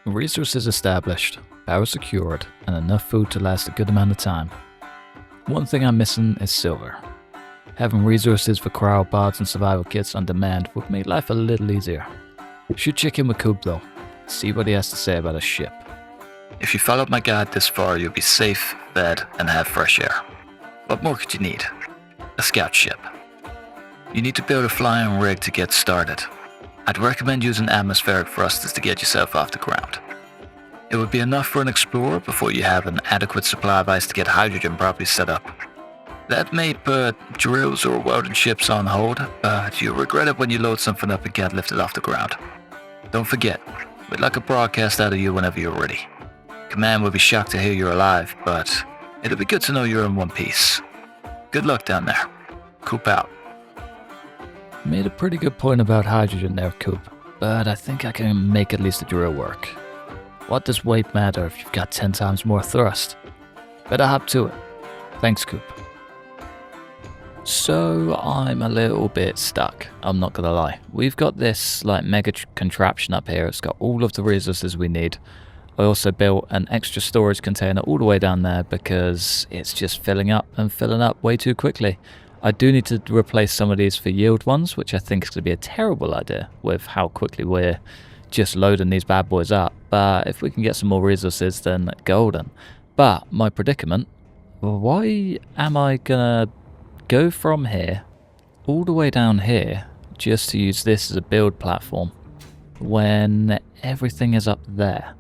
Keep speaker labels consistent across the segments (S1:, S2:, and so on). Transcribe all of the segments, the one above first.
S1: Resources established, power secured, and enough food to last a good amount of time. One thing I'm missing is silver. Having resources for cryo pods and survival kits on demand would make life a little easier. Should check in with Coop though, see what he has to say about a ship. If you followed my guide this far, you'll be safe, fed, and have fresh air. What more could you need? A scout ship. You need to build a flying rig to get started. I'd recommend using atmospheric thrusters to get yourself off the ground. It would be enough for an explorer before you have an adequate supply of ice to get hydrogen properly set up. That may put drills or welding ships on hold, but you'll regret it when you load something up and get lifted off the ground. Don't forget, we'd like a broadcast out of you whenever you're ready. Command will be shocked to hear you're alive, but it'll be good to know you're in one piece. Good luck down there. Coop out. Made a pretty good point about hydrogen there, Coop, but I think I can make at least a drill work. What does weight matter if you've got 10 times more thrust? Better hop to it. Thanks, Coop. So I'm a little bit stuck, I'm not gonna lie. We've got this mega contraption up here. It's got all of the resources we need. I also built an extra storage container all the way down there because it's just filling up and filling up way too quickly. I do need to replace some of these for yield ones, which I think is going to be a terrible idea with how quickly we're just loading these bad boys up. But if we can get some more resources, then golden. But my predicament, why am I going to go from here all the way down here just to use this as a build platform when everything is up there?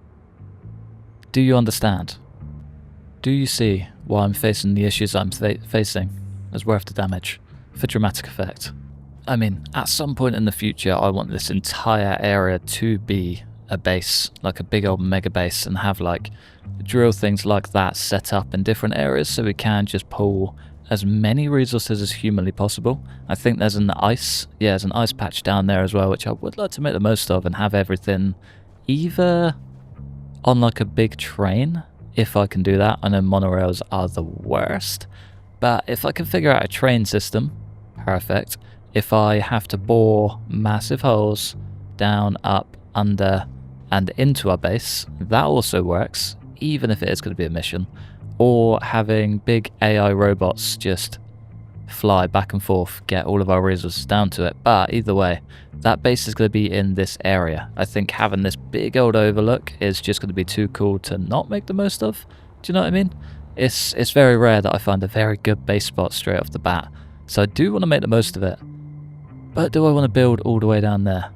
S1: Do you understand? Do you see why I'm facing the issues I'm facing as worth the damage for dramatic effect? I mean, at some point in the future, I want this entire area to be a base, like a big old mega base, and have drill things like that set up in different areas so we can just pull as many resources as humanly possible. I think there's there's an ice patch down there as well, which I would like to make the most of and have everything either on a big train, if I can do that. I know monorails are the worst, but if I can figure out a train system, perfect. If I have to bore massive holes down, up, under, and into our base, that also works, even if it is going to be a mission. Or having big AI robots just fly back and forth, get all of our resources down to it. But either way, that base is going to be in this area. I think having this big old overlook is just going to be too cool to not make the most of. Do you know what I mean? It's very rare that I find a very good base spot straight off the bat. So I do want to make the most of it. But do I want to build all the way down there?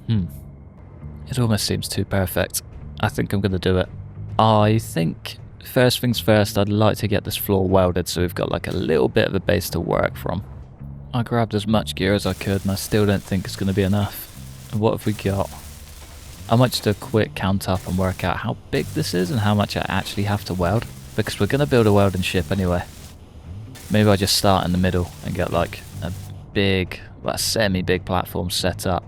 S1: It almost seems too perfect. I think I'm going to do it. I think first things first, I'd like to get this floor welded so we've got a little bit of a base to work from. I grabbed as much gear as I could and I still don't think it's going to be enough. What have we got? I might just do a quick count up and work out how big this is and how much I actually have to weld, because we're going to build a welding ship anyway. Maybe I just start in the middle and get a big, semi-big platform set up.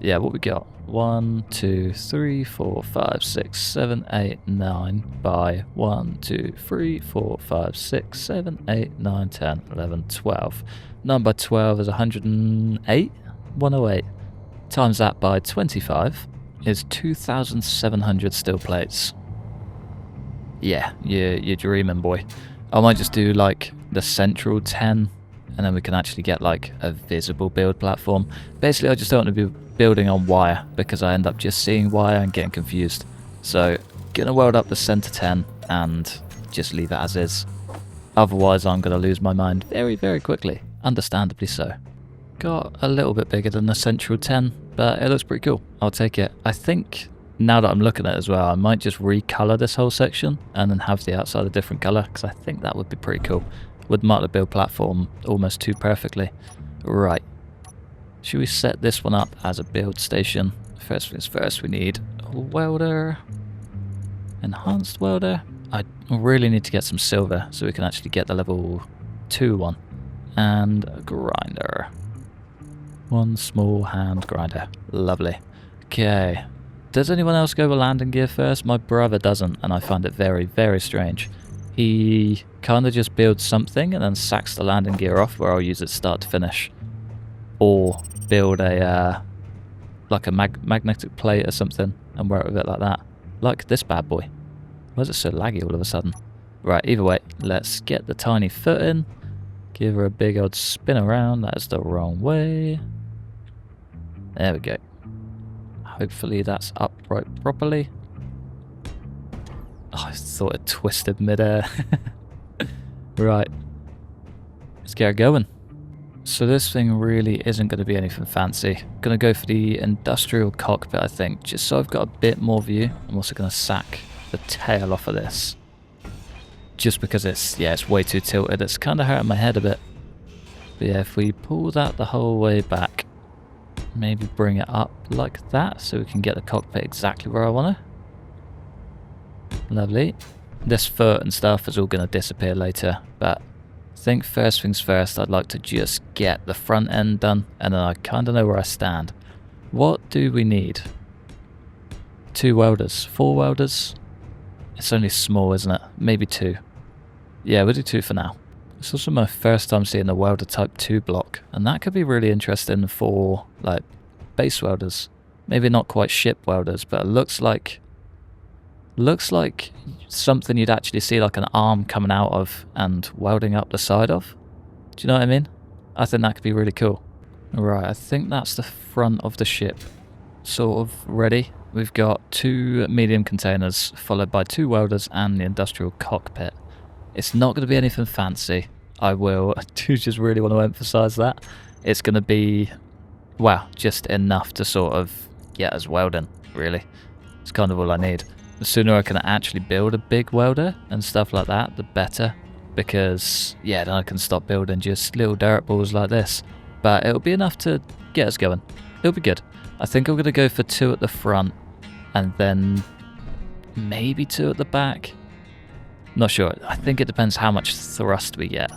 S1: Yeah, what we got? 1, 2, 3, 4, 5, 6, 7, 8, 9 by 1, 2, 3, 4, 5, 6, 7, 8, 9, 10, 11, 12. 9 by 12 is 108? 108. Times that by 25 is 2,700 steel plates. Yeah, you're dreaming, boy. I might just do the central 10, and then we can actually get a visible build platform. Basically, I just don't want to be building on wire because I end up just seeing wire and getting confused. So, gonna weld up the center 10 and just leave it as is. Otherwise, I'm gonna lose my mind very, very quickly. Understandably so. Got a little bit bigger than the central 10, but it looks pretty cool. I'll take it. I think now that I'm looking at it as well, I might just recolor this whole section and then have the outside a different color, because I think that would be pretty cool. Would mark the build platform almost too perfectly. Right. Should we set this one up as a build station? First things first, we need a welder. Enhanced welder. I really need to get some silver so we can actually get the level 2 one. And a grinder. One small hand grinder. Lovely. Okay. Does anyone else go with landing gear first? My brother doesn't, and I find it very, very strange. He kind of just builds something and then sacks the landing gear off, where I'll use it start to finish. Or build a like a magnetic plate or something and work with it like that. Like this bad boy. Why is it so laggy all of a sudden? Right, either way, let's get the tiny foot in. Give her a big old spin around. That's the wrong way. There we go. Hopefully that's upright properly. Oh, I thought it twisted midair. Right. Let's get her going. So this thing really isn't going to be anything fancy. I'm going to go for the industrial cockpit, I think, just so I've got a bit more view. I'm also going to sack the tail off of this. Just because it's way too tilted. It's kind of hurting my head a bit. But yeah, if we pull that the whole way back, maybe bring it up like that so we can get the cockpit exactly where I want it. Lovely. This foot and stuff is all going to disappear later, but I think first things first, I'd like to just get the front end done, and then I kind of know where I stand. What do we need? 2 welders, 4 welders? It's only small, isn't it? Maybe 2. Yeah, we'll do 2 for now. It's also my first time seeing the welder type 2 block, and that could be really interesting for like base welders. Maybe not quite ship welders, but it looks like something you'd actually see like an arm coming out of and welding up the side of. Do you know what I mean? I think that could be really cool. Right, I think that's the front of the ship sort of ready. We've got 2 medium containers followed by 2 welders and the industrial cockpit. It's not going to be anything fancy. I do just really want to emphasize that. It's going to be, well, just enough to sort of get us welding, really. It's kind of all I need. The sooner I can actually build a big welder and stuff like that, the better. Because, yeah, then I can stop building just little dirt balls like this. But it'll be enough to get us going. It'll be good. I think I'm going to go for 2 at the front. And then maybe 2 at the back. Not sure. I think it depends how much thrust we get.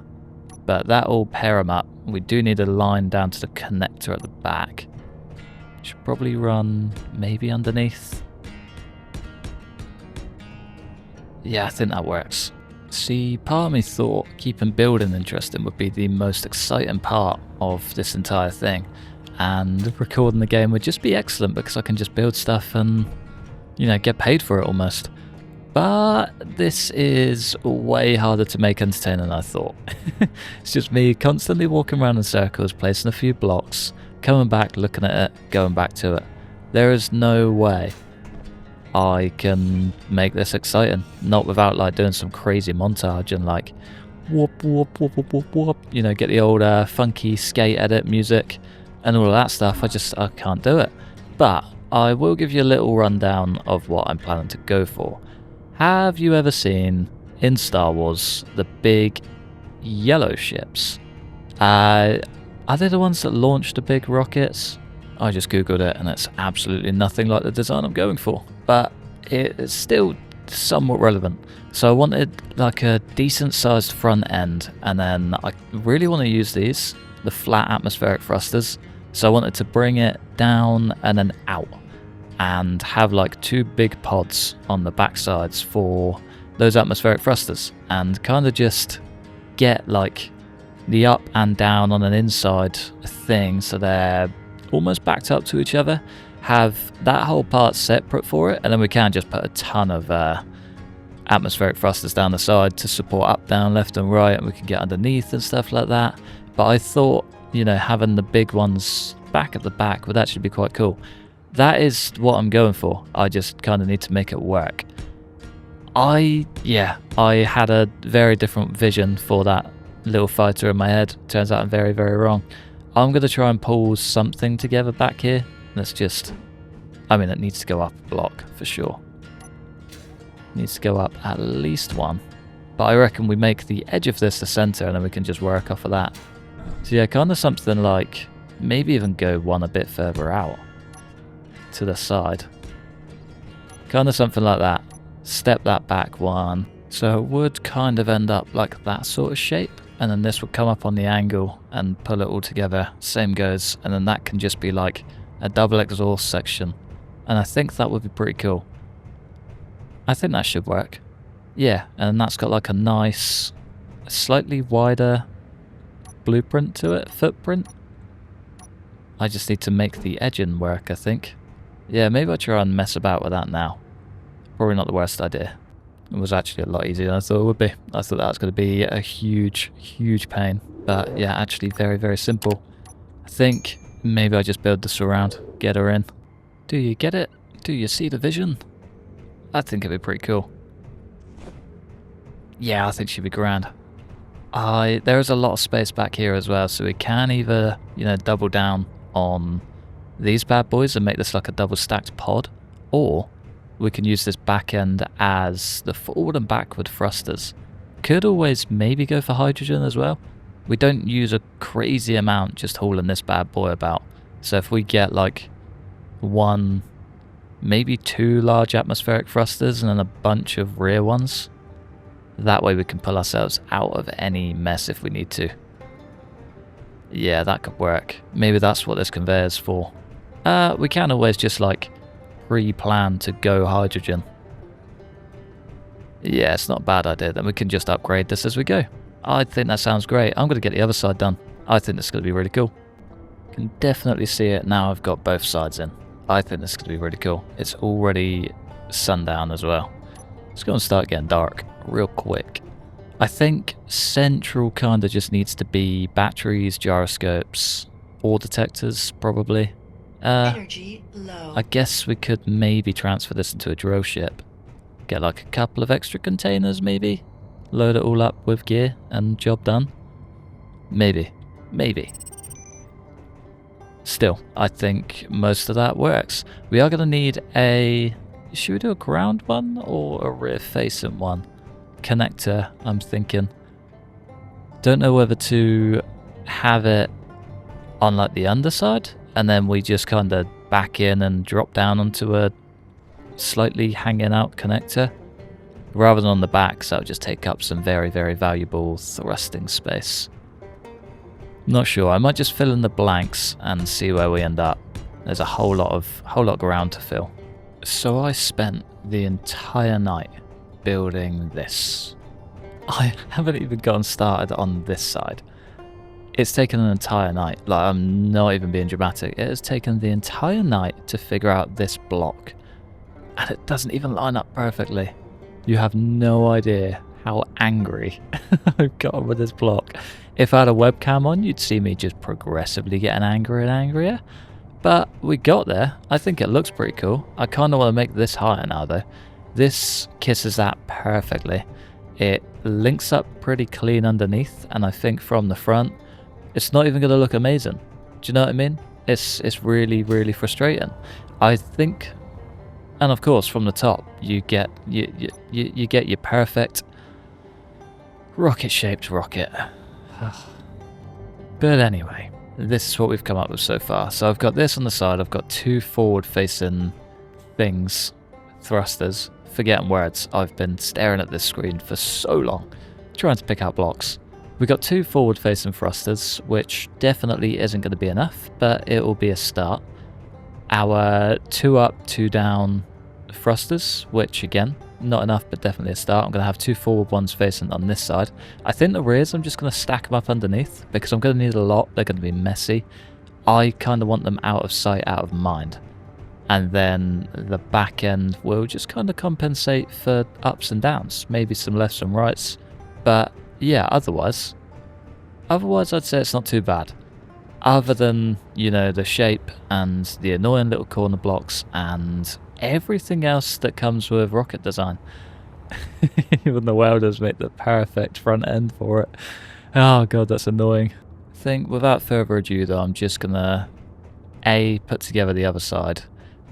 S1: But that'll pair them up. We do need a line down to the connector at the back. Should probably run maybe underneath. Yeah, I think that works. See, part of me thought keeping building interesting would be the most exciting part of this entire thing. And recording the game would just be excellent because I can just build stuff and, you know, get paid for it almost. But this is way harder to make entertaining than I thought. It's just me constantly walking around in circles, placing a few blocks, coming back, looking at it, going back to it. There is no way I can make this exciting. Not without like doing some crazy montage and like whoop, whoop, whoop, whoop, whoop, whoop. You know, get the old funky skate edit music and all of that stuff. I can't do it. But I will give you a little rundown of what I'm planning to go for. Have you ever seen in Star Wars the big yellow ships? Are they the ones that launch the big rockets? I just googled it and it's absolutely nothing like the design I'm going for, but it's still somewhat relevant. So I wanted like a decent sized front end, and then I really want to use these, the flat atmospheric thrusters. So I wanted to bring it down and then out and have like 2 big pods on the back sides for those atmospheric thrusters, and kind of just get like the up and down on an inside thing so they're almost backed up to each other. Have that whole part separate for it, and then we can just put a ton of atmospheric thrusters down the side to support up, down, left and right, and we can get underneath and stuff like that. But I thought, you know, having the big ones back at the back would actually be quite cool. That is what I'm going for. I just kind of need to make it work. I had a very different vision for that little fighter in my head. Turns out I'm very, very wrong. I'm going to try and pull something together back here. Let's just, I mean, it needs to go up a block for sure. Needs to go up at least 1. But I reckon we make the edge of this the center, and then we can just work off of that. So yeah, kind of something like, maybe even go 1 a bit further out to the side. Kind of something like that. Step that back 1. So it would kind of end up like that sort of shape. And then this would come up on the angle and pull it all together. Same goes. And then that can just be like a double exhaust section. And I think that would be pretty cool. I think that should work. Yeah, and that's got like a nice, slightly wider blueprint to it, footprint. I just need to make the edging work, I think. Yeah, maybe I'll try and mess about with that now. Probably not the worst idea. It was actually a lot easier than I thought it would be. I thought that was going to be a huge, huge pain. But yeah, actually very, very simple. I think maybe I just build the surround, get her in. Do you get it? Do you see the vision? I think it'd be pretty cool. Yeah, I think she'd be grand. There is a lot of space back here as well, so we can either, double down on these bad boys and make this like a double stacked pod, or we can use this back end as the forward and backward thrusters. Could always maybe go for hydrogen as well. We don't use a crazy amount just hauling this bad boy about. So if we get like one, maybe two large atmospheric thrusters and then a bunch of rear ones, that way we can pull ourselves out of any mess if we need to. Yeah, that could work. Maybe that's what this conveyor's for. We can always just like pre-plan to go hydrogen. Yeah, it's not a bad idea. Then we can just upgrade this as we go. I think that sounds great. I'm going to get the other side done. I think this is going to be really cool. Can definitely see it now I've got both sides in. I think this is going to be really cool. It's already sundown as well. It's going to start getting dark real quick. I think central kind of just needs to be batteries, gyroscopes, ore detectors probably.
S2: Energy low.
S1: I guess we could maybe transfer this into a drill ship. Get like a couple of extra containers maybe. Load it all up with gear and job done. Maybe. Still, I think most of that works. We are going to need a... Should we do a ground one or a rear facing one? Connector, I'm thinking. Don't know whether to have it on like the underside and then we just kind of back in and drop down onto a slightly hanging out connector rather than on the back, so that would just take up some very, very valuable thrusting space. Not sure. I might just fill in the blanks and see where we end up. There's a whole lot of ground to fill. So I spent the entire night building this. I haven't even gotten started on this side. It's taken an entire night. Like, I'm not even being dramatic. It has taken the entire night to figure out this block. And it doesn't even line up perfectly. You have no idea how angry I've gotten with this block. If I had a webcam on, you'd see me just progressively getting angrier and angrier. But we got there. I think it looks pretty cool. I kind of want to make this higher now though. This kisses that perfectly. It links up pretty clean underneath, and I think from the front, it's not even going to look amazing. Do you know what I mean? It's really, really frustrating. I think, and of course from the top, you get you get your perfect rocket-shaped rocket. But anyway, this is what we've come up with so far. So I've got this on the side. I've got two forward-facing things, thrusters. Forgetting words. I've been staring at this screen for so long, trying to pick out blocks. We've got two forward-facing thrusters, which definitely isn't going to be enough, but it will be a start. Our 2 up, 2 down thrusters, which again, not enough, but definitely a start. I'm going to have 2 forward ones facing on this side. I think the rears, I'm just going to stack them up underneath, because I'm going to need a lot. They're going to be messy. I kind of want them out of sight, out of mind. And then the back end will just kind of compensate for ups and downs, maybe some lefts and rights. But yeah, otherwise I'd say it's not too bad. Other than, the shape and the annoying little corner blocks and everything else that comes with rocket design. Even the welders make the perfect front end for it. Oh god, that's annoying. I think without further ado though, I'm just gonna A, put together the other side.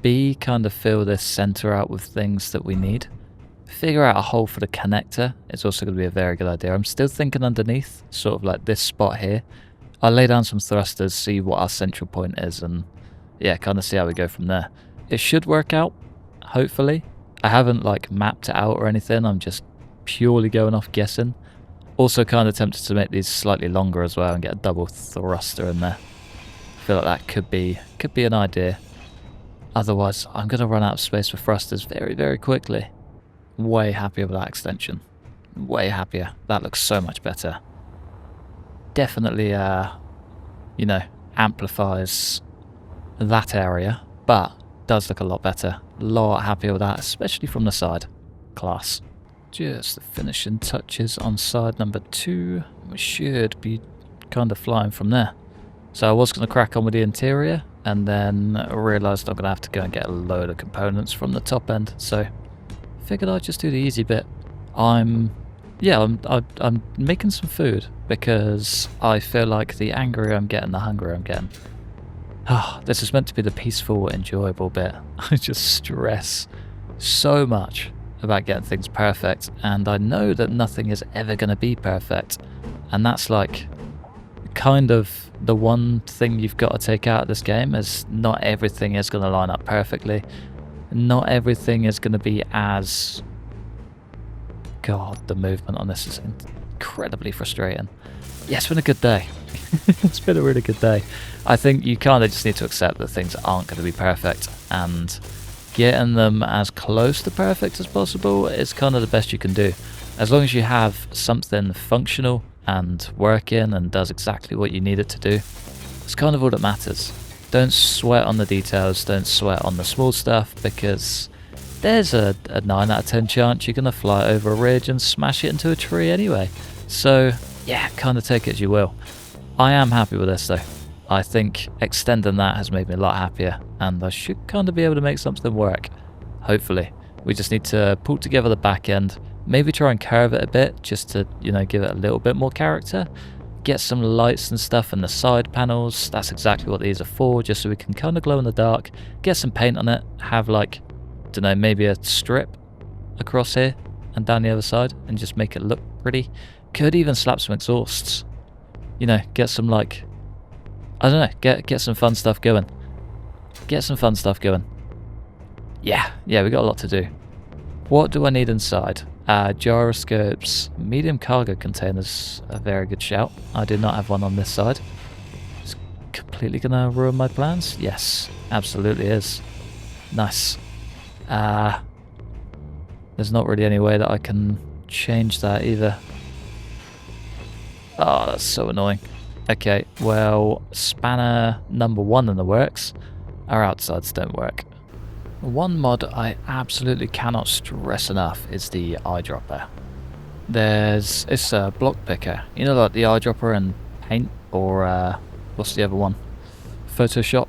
S1: B, kind of fill this center out with things that we need. Figure out a hole for the connector. It's also going to be a very good idea. I'm still thinking underneath, sort of like this spot here. I'll lay down some thrusters, see what our central point is, and yeah, kind of see how we go from there. It should work out, hopefully. I haven't like mapped it out or anything. I'm just purely going off guessing. Also kind of tempted to make these slightly longer as well and get a double thruster in there. I feel like that could be an idea. Otherwise, I'm going to run out of space for thrusters very, very quickly. Way happier with that extension. Way happier. That looks so much better. Definitely, amplifies that area, but does look a lot better. A lot happier with that, especially from the side. Class. Just the finishing touches on side number 2. We should be kind of flying from there. So I was going to crack on with the interior, and then realised I'm going to have to go and get a load of components from the top end. So figured I'd just do the easy bit. I'm making some food because I feel like the angrier I'm getting, the hungrier I'm getting. This is meant to be the peaceful, enjoyable bit. I just stress so much about getting things perfect, and I know that nothing is ever going to be perfect, and that's like kind of the one thing you've got to take out of this game, is not everything is going to line up perfectly. Not everything is going to be as... God, the movement on this is incredibly frustrating. Yeah, it's been a good day. It's been a really good day. I think you kind of just need to accept that things aren't going to be perfect, and getting them as close to perfect as possible is kind of the best you can do. As long as you have something functional and working and does exactly what you need it to do, it's kind of all that matters. Don't sweat on the details, don't sweat on the small stuff, because there's a 9 out of 10 chance you're going to fly over a ridge and smash it into a tree anyway. So yeah, kind of take it as you will. I am happy with this though. I think extending that has made me a lot happier, and I should kind of be able to make something work. Hopefully. We just need to pull together the back end, maybe try and curve it a bit just to, you know, give it a little bit more character. Get some lights and stuff in the side panels. That's exactly what these are for, just so we can kind of glow in the dark. Get some paint on it, have like, don't know, maybe a strip across here and down the other side, and just make it look pretty. Could even slap some exhausts. You know, get some like, I don't know, get some fun stuff going. Get some fun stuff going. Yeah, we got a lot to do. What do I need inside? Gyroscopes, medium cargo containers, a very good shout. I do not have one on this side. It's completely gonna ruin my plans? Yes, absolutely is. Nice. There's not really any way that I can change that either. Oh, that's so annoying. Okay, well, spanner number 1 in the works. Our outsides don't work. One mod I absolutely cannot stress enough is the eyedropper. It's a block picker. You know, like the eyedropper in Paint, or what's the other one? Photoshop.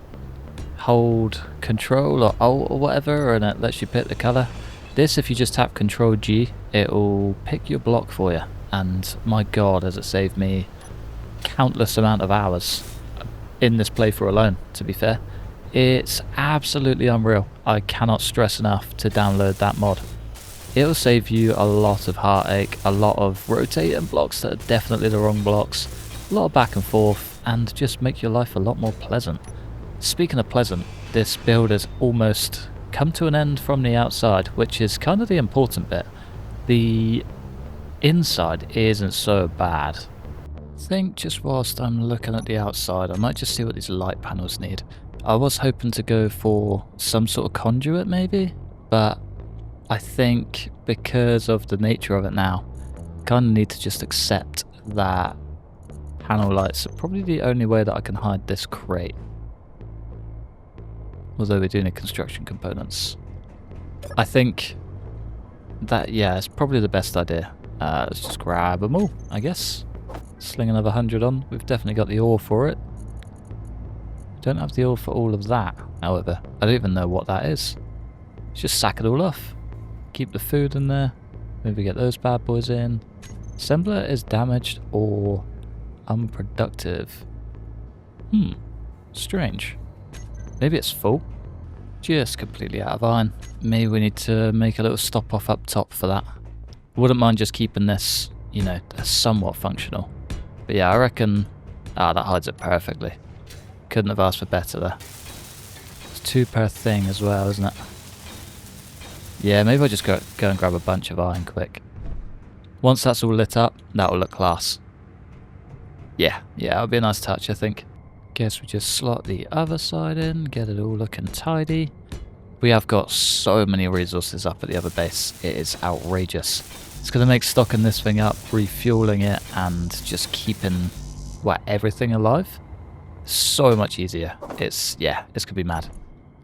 S1: Hold Control or Alt or whatever, and it lets you pick the colour. This, if you just tap Control G, it'll pick your block for you. And my god, has it saved me countless amount of hours in this playthrough alone, to be fair. It's absolutely unreal. I cannot stress enough to download that mod. It'll save you a lot of heartache, a lot of rotating blocks that are definitely the wrong blocks, a lot of back and forth, and just make your life a lot more pleasant. Speaking of pleasant, this build has almost come to an end from the outside, which is kind of the important bit. The inside isn't so bad. I think just whilst I'm looking at the outside, I might just see what these light panels need. I was hoping to go for some sort of conduit maybe, but I think because of the nature of it now, I kind of need to just accept that panel lights are probably the only way that I can hide this crate. Although we do need construction components. I think that, yeah, it's probably the best idea. Let's just grab them all, I guess. Sling another 100 on. We've definitely got the ore for it. Don't have the ore for all of that, however. I don't even know what that is. Let's just sack it all off. Keep the food in there. Maybe get those bad boys in. Assembler is damaged or unproductive. Strange. Maybe it's full. Just completely out of iron. Maybe we need to make a little stop off up top for that. Wouldn't mind just keeping this, you know, somewhat functional. But yeah, I reckon... that hides it perfectly. Couldn't have asked for better there. It's 2 per thing as well, isn't it? Yeah, maybe I'll just go and grab a bunch of iron quick. Once that's all lit up, that'll look class. Yeah, it'll be a nice touch, I think. Guess we just slot the other side in, get it all looking tidy. We have got so many resources up at the other base, it is outrageous. It's going to make stocking this thing up, refueling it, and just keeping, everything alive? So much easier. It's gonna be mad.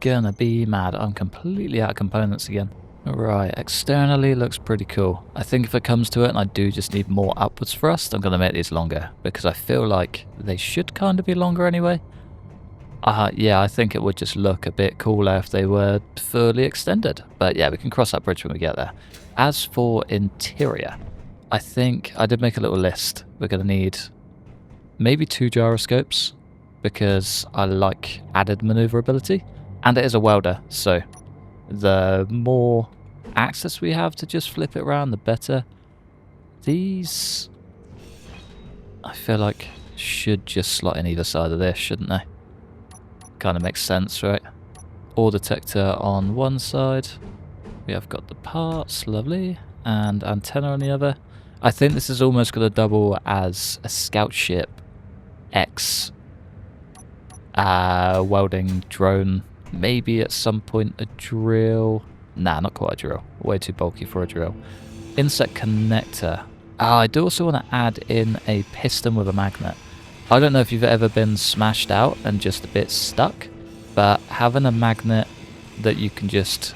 S1: Gonna be mad. I'm completely out of components again. Right, externally looks pretty cool. I think if it comes to it and I do just need more upwards thrust, I'm gonna make these longer because I feel like they should kind of be longer anyway. Yeah, I think it would just look a bit cooler if they were fully extended. But yeah, we can cross that bridge when we get there. As for interior, I think I did make a little list. We're going to need maybe 2 gyroscopes because I like added maneuverability. And it is a welder, so the more access we have to just flip it around, the better. These, I feel like, should just slot in either side of this, shouldn't they? Kind of makes sense, right? Ore detector on one side. We have got the parts, lovely, and antenna on the other. I think this is almost going to double as a scout ship X welding drone. Maybe at some point a drill. Nah, not quite a drill. Way too bulky for a drill. Insect connector. I do also want to add in a piston with a magnet. I don't know if you've ever been smashed out and just a bit stuck, but having a magnet that you can just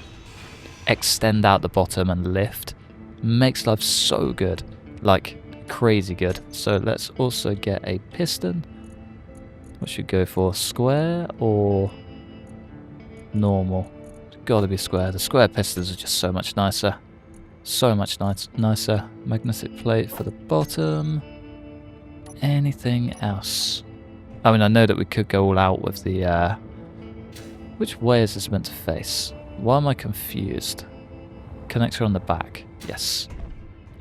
S1: extend out the bottom and lift makes life so good, like crazy good. So let's also get a piston. What should we go for, square or normal? It's gotta be square. The square pistons are just so much nicer. So much nicer. Magnetic plate for the bottom. Anything else? I mean, I know that we could go all out with the which way is this meant to face? Why am I confused? Connector on the back. Yes.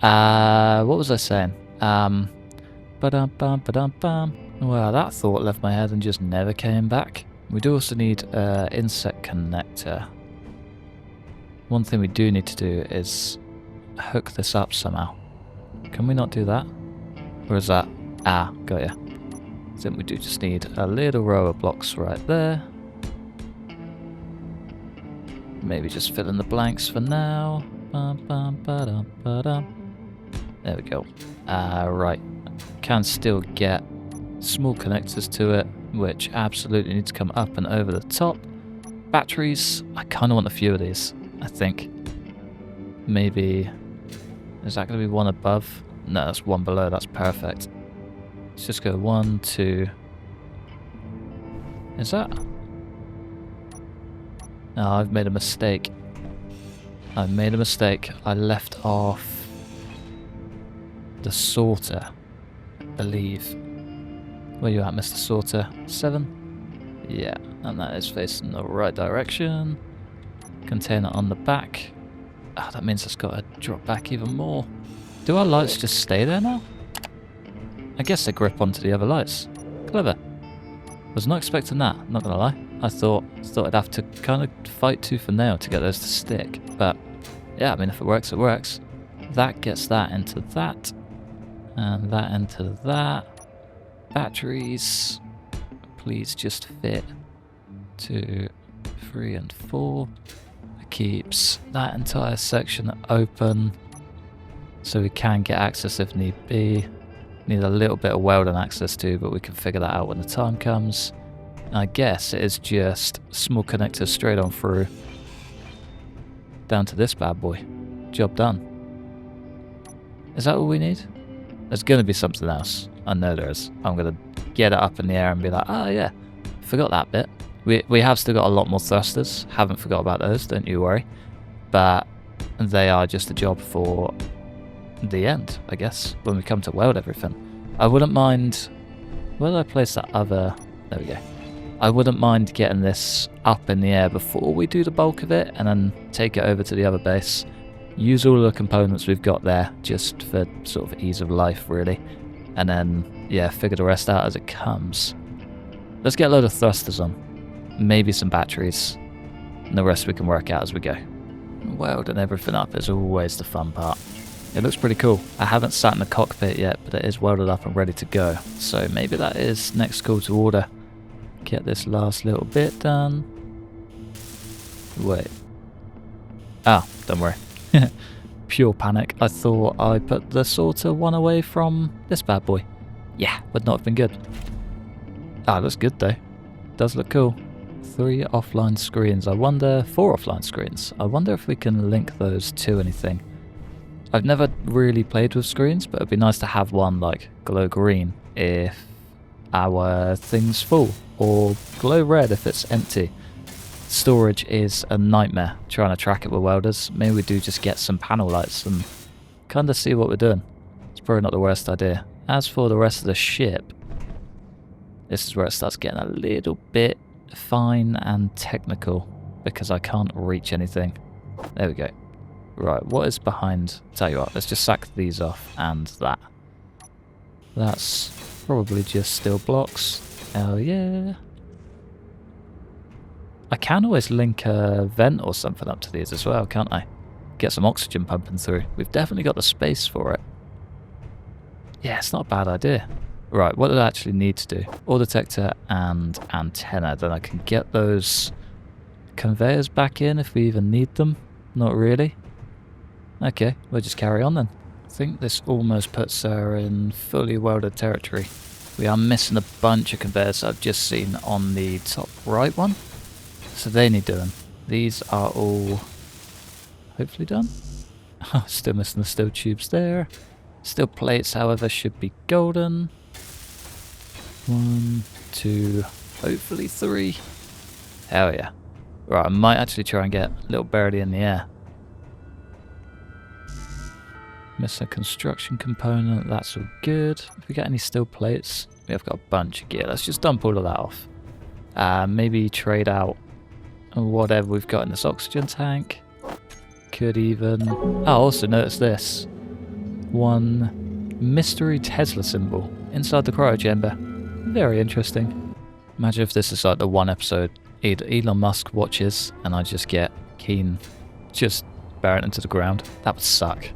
S1: What was I saying? Ba-dum-bum, ba-dum-bum. Well, that thought left my head and just never came back. We do also need insect connector. One thing we do need to do is hook this up somehow. Can we not do that? Or is that... Ah, got ya. I think we do just need a little row of blocks right there. Maybe just fill in the blanks for now. Bum, bum, ba-dum, ba-dum. There we go. Right. Can still get small connectors to it, which absolutely need to come up and over the top. Batteries, I kind of want a few of these, I think. Maybe... Is that going to be one above? No, that's one below, that's perfect. Let's just go 1, 2... Is that... No, I've made a mistake. I made a mistake. I left off the sorter, I believe. Where you at, Mr. Sorter? 7? Yeah, and that is facing the right direction. Container on the back. Ah, that means it's got to drop back even more. Do our lights just stay there now? I guess they grip onto the other lights. Clever. Was not expecting that, not gonna lie. I thought I'd have to kind of fight tooth and nail to get those to stick. But yeah, I mean, if it works, it works. That gets that into that. And that into that. Batteries. Please just fit 2, 3, and 4. It keeps that entire section open. So we can get access if need be. Need a little bit of welding access too, but we can figure that out when the time comes. And I guess it is just small connectors straight on through. Down to this bad boy. Job done. Is that all we need? There's going to be something else. I know there is. I'm going to get it up in the air and be like, oh yeah, forgot that bit. We have still got a lot more thrusters. Haven't forgot about those, don't you worry. But they are just a job for the end, I guess, when we come to weld everything. I wouldn't mind... Where did I place that other... There we go. I wouldn't mind getting this up in the air before we do the bulk of it, and then take it over to the other base. Use all the components we've got there, just for sort of ease of life, really. And then, yeah, figure the rest out as it comes. Let's get a load of thrusters on. Maybe some batteries. And the rest we can work out as we go. Welding everything up is always the fun part. It looks pretty cool. I haven't sat in the cockpit yet, but it is welded up and ready to go. So maybe that is next call to order. Get this last little bit done. Wait. Ah, don't worry. Pure panic. I thought I put the sorter one away from this bad boy. Yeah, would not have been good. Ah, looks good though. Does look cool. 3 offline screens. 4 offline screens. I wonder if we can link those to anything. I've never really played with screens, but it'd be nice to have one like glow green if our thing's full, or glow red if it's empty. Storage is a nightmare trying to track it with welders. Maybe we do just get some panel lights and kind of see what we're doing. It's probably not the worst idea. As for the rest of the ship, this is where it starts getting a little bit fine and technical because I can't reach anything. There we go. Right, what is behind? Tell you what, let's just sack these off and that. That's probably just steel blocks. Hell yeah. I can always link a vent or something up to these as well, can't I? Get some oxygen pumping through. We've definitely got the space for it. Yeah, it's not a bad idea. Right, what do I actually need to do? Ore detector and antenna. Then I can get those conveyors back in if we even need them. Not really. Okay, we'll just carry on then. I think this almost puts her in fully welded territory. We are missing a bunch of conveyors I've just seen on the top right one. So they need doing. These are all hopefully done. Oh, still missing the steel tubes there. Steel plates, however, should be golden. 1, 2, hopefully 3. Hell yeah. Right, I might actually try and get a little birdie in the air. Miss a construction component, that's all good. If we get any steel plates, we have got a bunch of gear. Let's just dump all of that off. Maybe trade out whatever we've got in this oxygen tank. Could even... Oh, also notice this. One mystery Tesla symbol inside the cryo chamber. Very interesting. Imagine if this is like the one episode Elon Musk watches and I just get keen, just bury it into the ground. That would suck.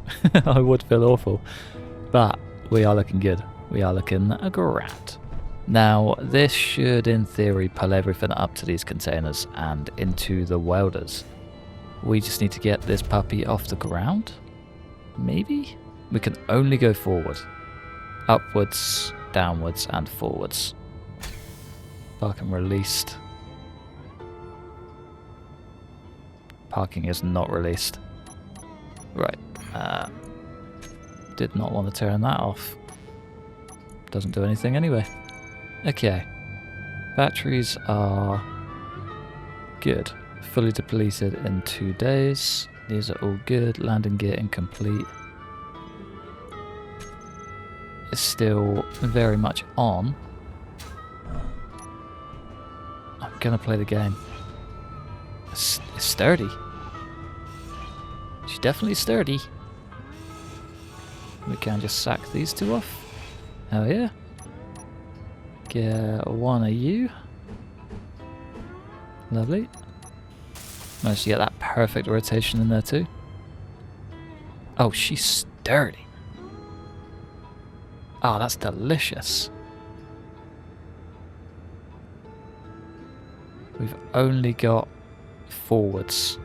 S1: I would feel awful. But we are looking good. We are looking grand. Now, this should, in theory, pull everything up to these containers and into the welders. We just need to get this puppy off the ground? Maybe? We can only go forward. Upwards, downwards, and forwards. Parking released. Parking is not released. Right. Did not want to turn that off. Doesn't do anything anyway. Okay. Batteries are good. Fully depleted in 2 days. These are all good. Landing gear incomplete. It's still very much on. I'm gonna play the game. It's sturdy. She's definitely sturdy. We can just sack these 2 off. Hell yeah. Get one of you. Lovely. Managed to get that perfect rotation in there too. Oh, she's sturdy. Oh, that's delicious. We've only got forwards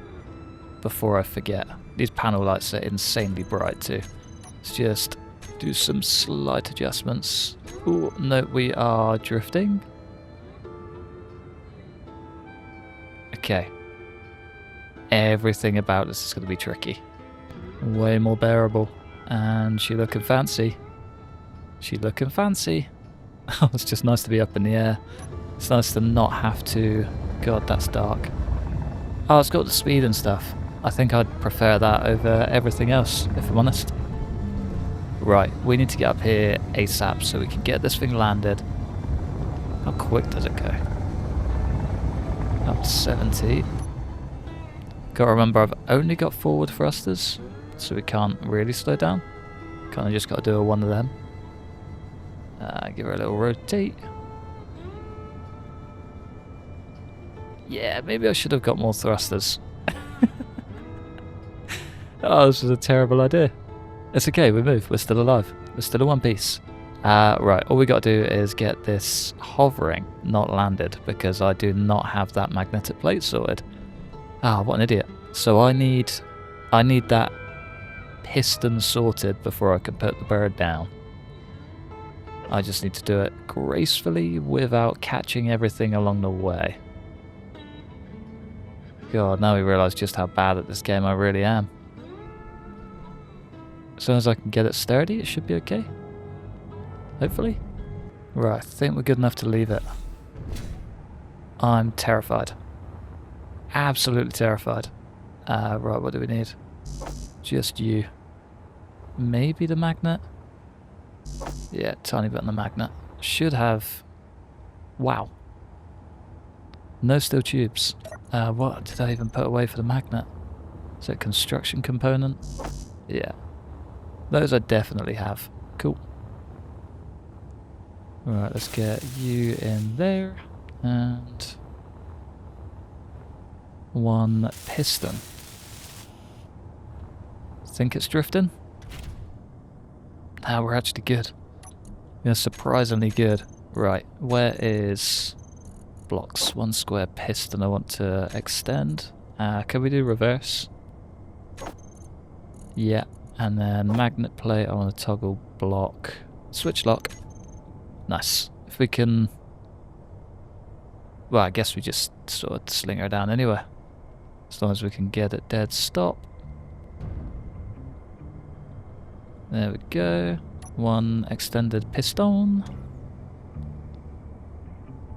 S1: before I forget. These panel lights are insanely bright too. Let's just do some slight adjustments. Oh, no, we are drifting. Okay. Everything about this is going to be tricky. Way more bearable. And she looking fancy. She looking fancy. Oh, it's just nice to be up in the air. It's nice to not have to... God, that's dark. Oh, it's got the speed and stuff. I think I'd prefer that over everything else, if I'm honest. Right, we need to get up here ASAP so we can get this thing landed. How quick does it go? Up to 70. Gotta remember, I've only got forward thrusters, so we can't really slow down. Kinda just gotta do one of them. Give her a little rotate. Yeah, maybe I should have got more thrusters. Oh, this was a terrible idea. It's okay, we move. We're still alive. We're still in one piece. Right, all we got to do is get this hovering, not landed, because I do not have that magnetic plate sorted. Ah, what an idiot. So I need that piston sorted before I can put the bird down. I just need to do it gracefully without catching everything along the way. God, now we realise just how bad at this game I really am. As long as I can get it sturdy, it should be okay. Hopefully. Right, I think we're good enough to leave it. I'm terrified. Absolutely terrified. Right, what do we need? Just you. Maybe the magnet? Yeah, tiny bit on the magnet. Should have... Wow. No steel tubes. What did I even put away for the magnet? Is it a construction component? Yeah. Those I definitely have. Cool. Alright, let's get you in there. And... one piston. Think it's drifting? Now we're actually good. We're surprisingly good. Right, where is... blocks? One square piston I want to extend. Can we do reverse? Yeah. And then magnet plate, I want to toggle block. Switch lock. Nice. If we can... well, I guess we just sort of sling her down anywhere. As long as we can get it dead stop. There we go. One extended piston.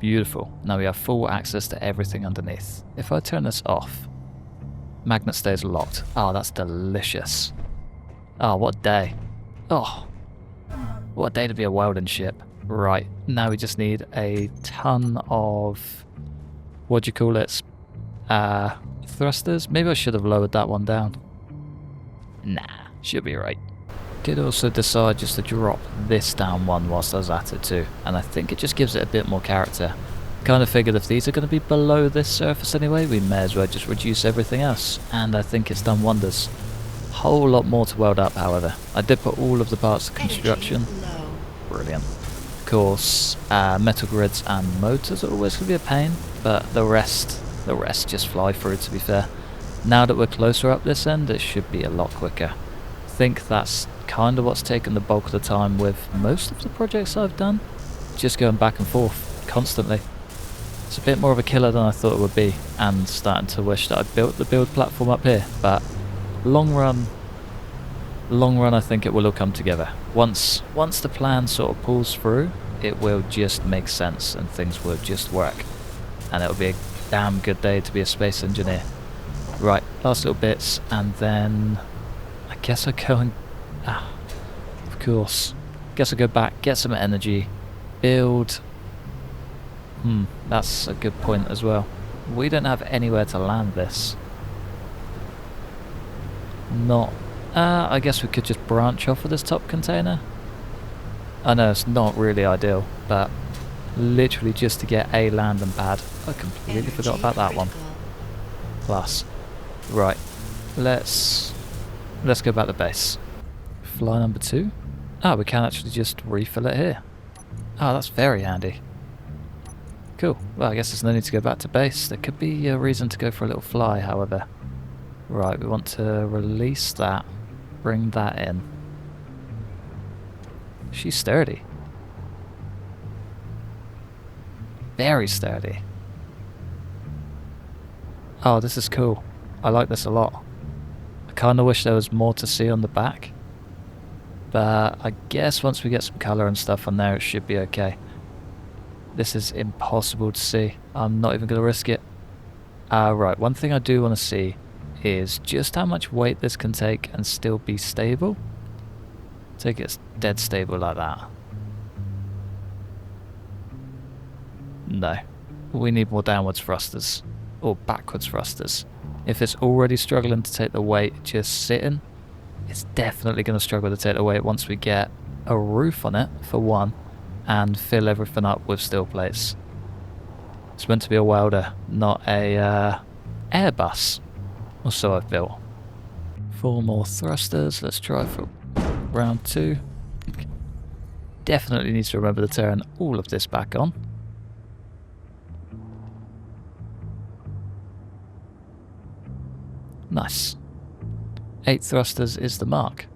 S1: Beautiful. Now we have full access to everything underneath. If I turn this off, magnet stays locked. Oh, that's delicious. Oh, what a day. Oh, what a day to be a welding ship. Right, now we just need a ton of, what do you call it, thrusters? Maybe I should have lowered that one down. Nah, should be right. Did also decide just to drop this down one whilst I was at it too, and I think it just gives it a bit more character. Kind of figured if these are going to be below this surface anyway, we may as well just reduce everything else, and I think it's done wonders. Whole lot more to weld up, however. I did put all of the parts of construction. Brilliant. Of course, metal grids and motors are always going to be a pain, but the rest just fly through, to be fair. Now that we're closer up this end, it should be a lot quicker. I think that's kind of what's taken the bulk of the time with most of the projects I've done. Just going back and forth constantly. It's a bit more of a killer than I thought it would be, and starting to wish that I'd built the build platform up here, but long run I think it will all come together. Once the plan sort of pulls through, it will just make sense and things will just work. And it'll be a damn good day to be a space engineer. Right, last little bits, and then I guess I go and... of course. Guess I go back, get some energy, build... that's a good point as well. We don't have anywhere to land this. Not... I guess we could just branch off of this top container. I know it's not really ideal, but literally just to get a landing pad. I completely forgot about that one. Class. Right, let's go back to base. Fly number 2. Oh, we can actually just refill it here. Oh, that's very handy. Cool. Well, I guess there's no need to go back to base. There could be a reason to go for a little fly, however. Right, we want to release that. Bring that in. She's sturdy. Very sturdy. Oh, this is cool. I like this a lot. I kind of wish there was more to see on the back. But I guess once we get some colour and stuff on there, it should be okay. This is impossible to see. I'm not even going to risk it. Right, one thing I do want to see is just how much weight this can take and still be stable. Take it dead stable like that. No. We need more downwards thrusters. Or backwards thrusters. If it's already struggling to take the weight just sitting, it's definitely going to struggle to take the weight once we get a roof on it, for one, and fill everything up with steel plates. It's meant to be a welder, not a Airbus. Or so I've built. 4 more thrusters. Let's try for round 2. Definitely need to remember to turn all of this back on. Nice. 8 thrusters is the mark.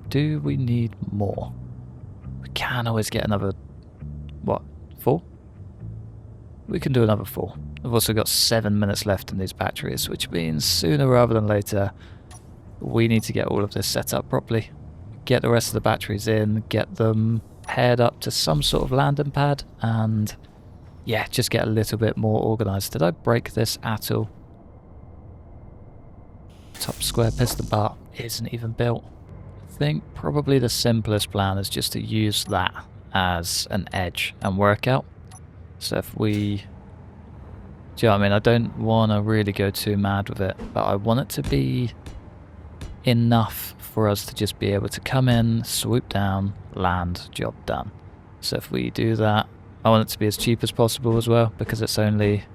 S1: Do we need more? We can always get another, what, 4? We can do another 4. I've also got 7 minutes left in these batteries, which means sooner rather than later, we need to get all of this set up properly. Get the rest of the batteries in, get them paired up to some sort of landing pad, and yeah, just get a little bit more organised. Did I break this at all? Top square piston bar isn't even built. I think probably the simplest plan is just to use that as an edge and work out. So if we... Do you know what I mean? I don't want to really go too mad with it, but I want it to be enough for us to just be able to come in, swoop down, land, job done. So if we do that, I want it to be as cheap as possible as well, because it's only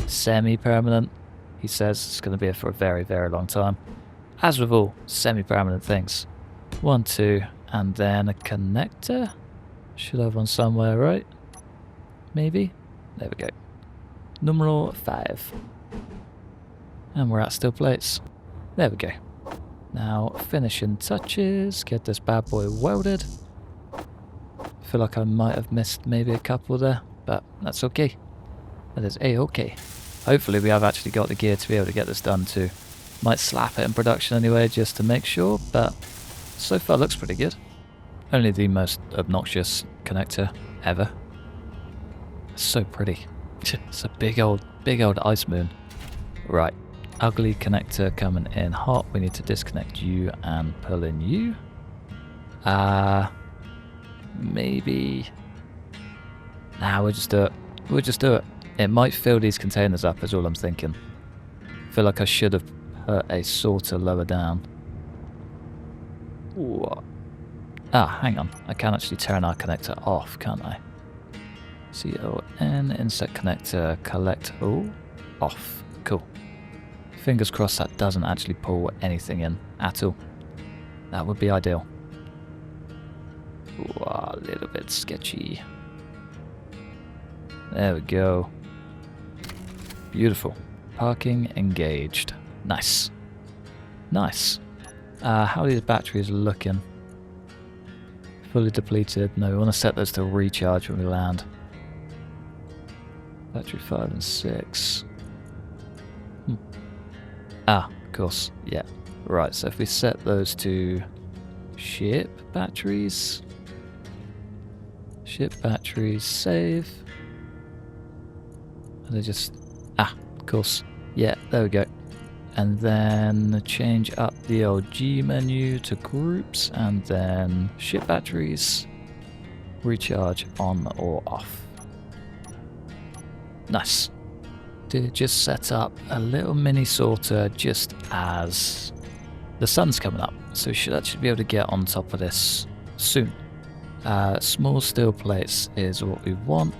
S1: semi-permanent. He says it's going to be here for a very, very long time. As with all semi-permanent things. 1, 2, and then a connector. Should have one somewhere, right? Maybe? There we go. Numero 5. And we're at steel plates. There we go. Now, finishing touches. Get this bad boy welded. I feel like I might have missed maybe a couple there, but that's okay. That is A-okay. Hopefully we have actually got the gear to be able to get this done too. Might slap it in production anyway just to make sure, but so far looks pretty good. Only the most obnoxious connector ever. So pretty. It's a big old ice moon. Right. Ugly connector coming in hot. We need to disconnect you and pull in you. Maybe... Nah, we'll just do it. We'll just do it. It might fill these containers up is all I'm thinking. I feel like I should have put a sorter lower down. Ooh. Ah, hang on. I can actually turn our connector off, can't I? C-O-N, inset connector, collect, oh, off. Cool. Fingers crossed that doesn't actually pull anything in at all. That would be ideal. Ooh, a little bit sketchy. There we go. Beautiful. Parking engaged. Nice. Nice. How are these batteries looking? Fully depleted. No, we want to set those to recharge when we land. Battery 5 and 6. Ah, of course. Yeah. Right, so if we set those to ship batteries. Ship batteries, save. And they just... Ah, of course. Yeah, there we go. And then change up the LG menu to groups, and then ship batteries, recharge on or off. Nice. Did just set up a little mini sorter just as the sun's coming up, so we should actually be able to get on top of this soon. Small steel plates is what we want.